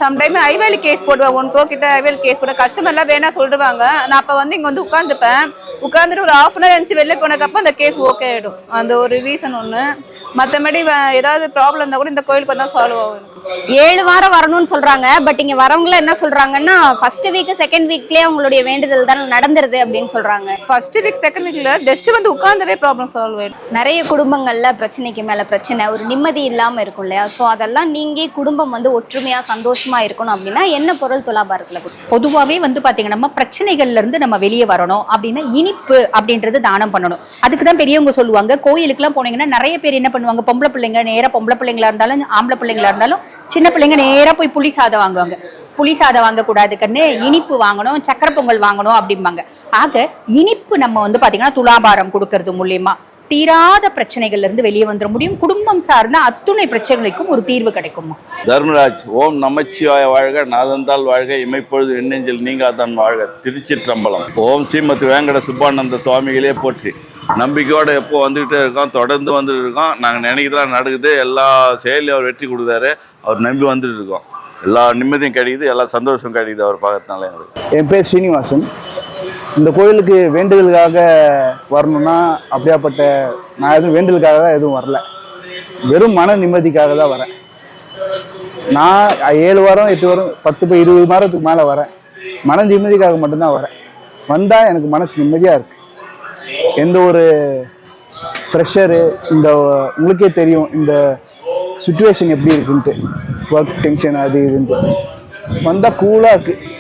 சம்டைம் ஐவேலி கேஸ் போடுவேன். 1 crore கிட்ட ஐவேலி கேஸ் போட கஸ்டமர்லாம் வேணா சொல்லிடுவாங்க. நான் அப்போ வந்து இங்கே வந்து உட்காந்துப்பேன். உட்காந்துட்டு ஒரு 1/2 hour இருந்துச்சு வெளில போனக்கப்போ அந்த கேஸ் ஓகே ஆகிடும். அந்த ஒரு ரீசன் ஒன்று. மற்றபடி ஏதாவது ப்ராப்ளம் இருந்தால் கூட இந்த கோயிலுக்கு வந்தால் சால்வ் ஆகும். 7 வாரம் வரணும்னு சொல்றாங்க. பட் இங்க வரவங்கள என்ன சொல்றாங்கன்னா ஃபர்ஸ்ட் வீக் செகண்ட் வீக்லயே உங்களுடைய வேண்டுதல் தான் நடந்துருது அப்படின்னு சொல்றாங்க. ஃபர்ஸ்ட் வீக் செகண்ட் வீக்ல டெஸ்ட் வந்து உட்கார்ந்தவே ப்ராப்ளம் சால்வ் ஆயிடும். நிறைய குடும்பங்கள்ல பிரச்சனைக்கு மேல பிரச்சனை, ஒரு நிம்மதி இல்லாம இருக்கும் இல்லையா? ஸோ அதெல்லாம் நீங்க குடும்பம் வந்து ஒற்றுமையா சந்தோஷமா இருக்கணும் அப்படின்னா என்ன பொருள் துலாபாரத்துல கொடுக்கும்? பொதுவாகவே வந்து பாத்தீங்கன்னா நம்ம பிரச்சனைகள்ல இருந்து நம்ம வெளியே வரணும் அப்படின்னா இனிப்பு அப்படின்றது தானம் பண்ணணும். அதுக்கு தான் பெரியவங்க சொல்லுவாங்க. கோயிலுக்குலாம் போனீங்கன்னா நிறைய பேர் என்ன பண்ணுவாங்க, பொம்பளை பிள்ளைங்க நேரா பொம்பளை பிள்ளைங்களா இருந்தாலும் ஆம்பளை பிள்ளைங்களா இருந்தாலும் சின்ன பிள்ளைங்க நேரா போய் புளி சாதம் வாங்குவாங்க. புளி சாதம் வாங்கக்கூடாது கண்ணு, இனிப்பு வாங்கணும், சக்கரை பொங்கல் வாங்கணும் அப்படிம்பாங்க. ஆக இனிப்பு நம்ம வந்து பாத்தீங்கன்னா துலாபாரம் கொடுக்கறது மூலியமா தீராத பிரச்சனைகள்ல இருந்து வெளியே வந்துட முடியும். குடும்பம் சார்ந்த அத்துணை பிரச்சனைகளுக்கும் ஒரு தீர்வு கிடைக்குமா? தர்மராஜ். ஓம் நமச்சிவாய வாழ்க, நாதந்தால் வாழ்க, இமைப்பொழுது எண்ணெஞ்சில் நீங்காதான் வாழ்க. திருச்சிற்றம்பலம். ஓம் ஸ்ரீமத் வேங்கட சுப்பானந்த சுவாமிகளே போற்றி. நம்பிக்கையோடு எப்போ வந்துகிட்டே இருக்கோம், தொடர்ந்து வந்துட்டு இருக்கோம். நாங்கள் நினைக்கிறதெல்லாம் நடக்குது. எல்லா செயலையும் அவர் வெற்றி கொடுத்தாரு. அவர் நம்பி வந்துட்டு இருக்கோம். எல்லா நிம்மதியும் கிடைக்குது, எல்லா சந்தோஷம் கிடைக்குது அவர் பார்க்கறதுனால எங்களுக்கு. என் பேர் ஸ்ரீனிவாசன். இந்த கோயிலுக்கு வேண்டுதலுக்காக வரணும்னா அப்படியாப்பட்ட நான் எதுவும் வேண்டுதலுக்காக தான் எதுவும் வரல, வெறும் மன நிம்மதிக்காக தான் வரேன். நான் 7 வாரம் 8 வாரம் 10 20 வாரத்துக்கு மேலே வரேன். மன நிம்மதிக்காக மட்டும்தான் வரேன். வந்தால் எனக்கு மனசு நிம்மதியாக இருக்குது. எந்த ஒரு ப்ரெஷரு, இந்த உங்களுக்கே தெரியும் இந்த சுச்சுவேஷன் எப்படி இருக்குன்ட்டு, ஒர்க் டென்ஷன் அது இதுன்ட்டு வந்தால் கூலாக இருக்குது.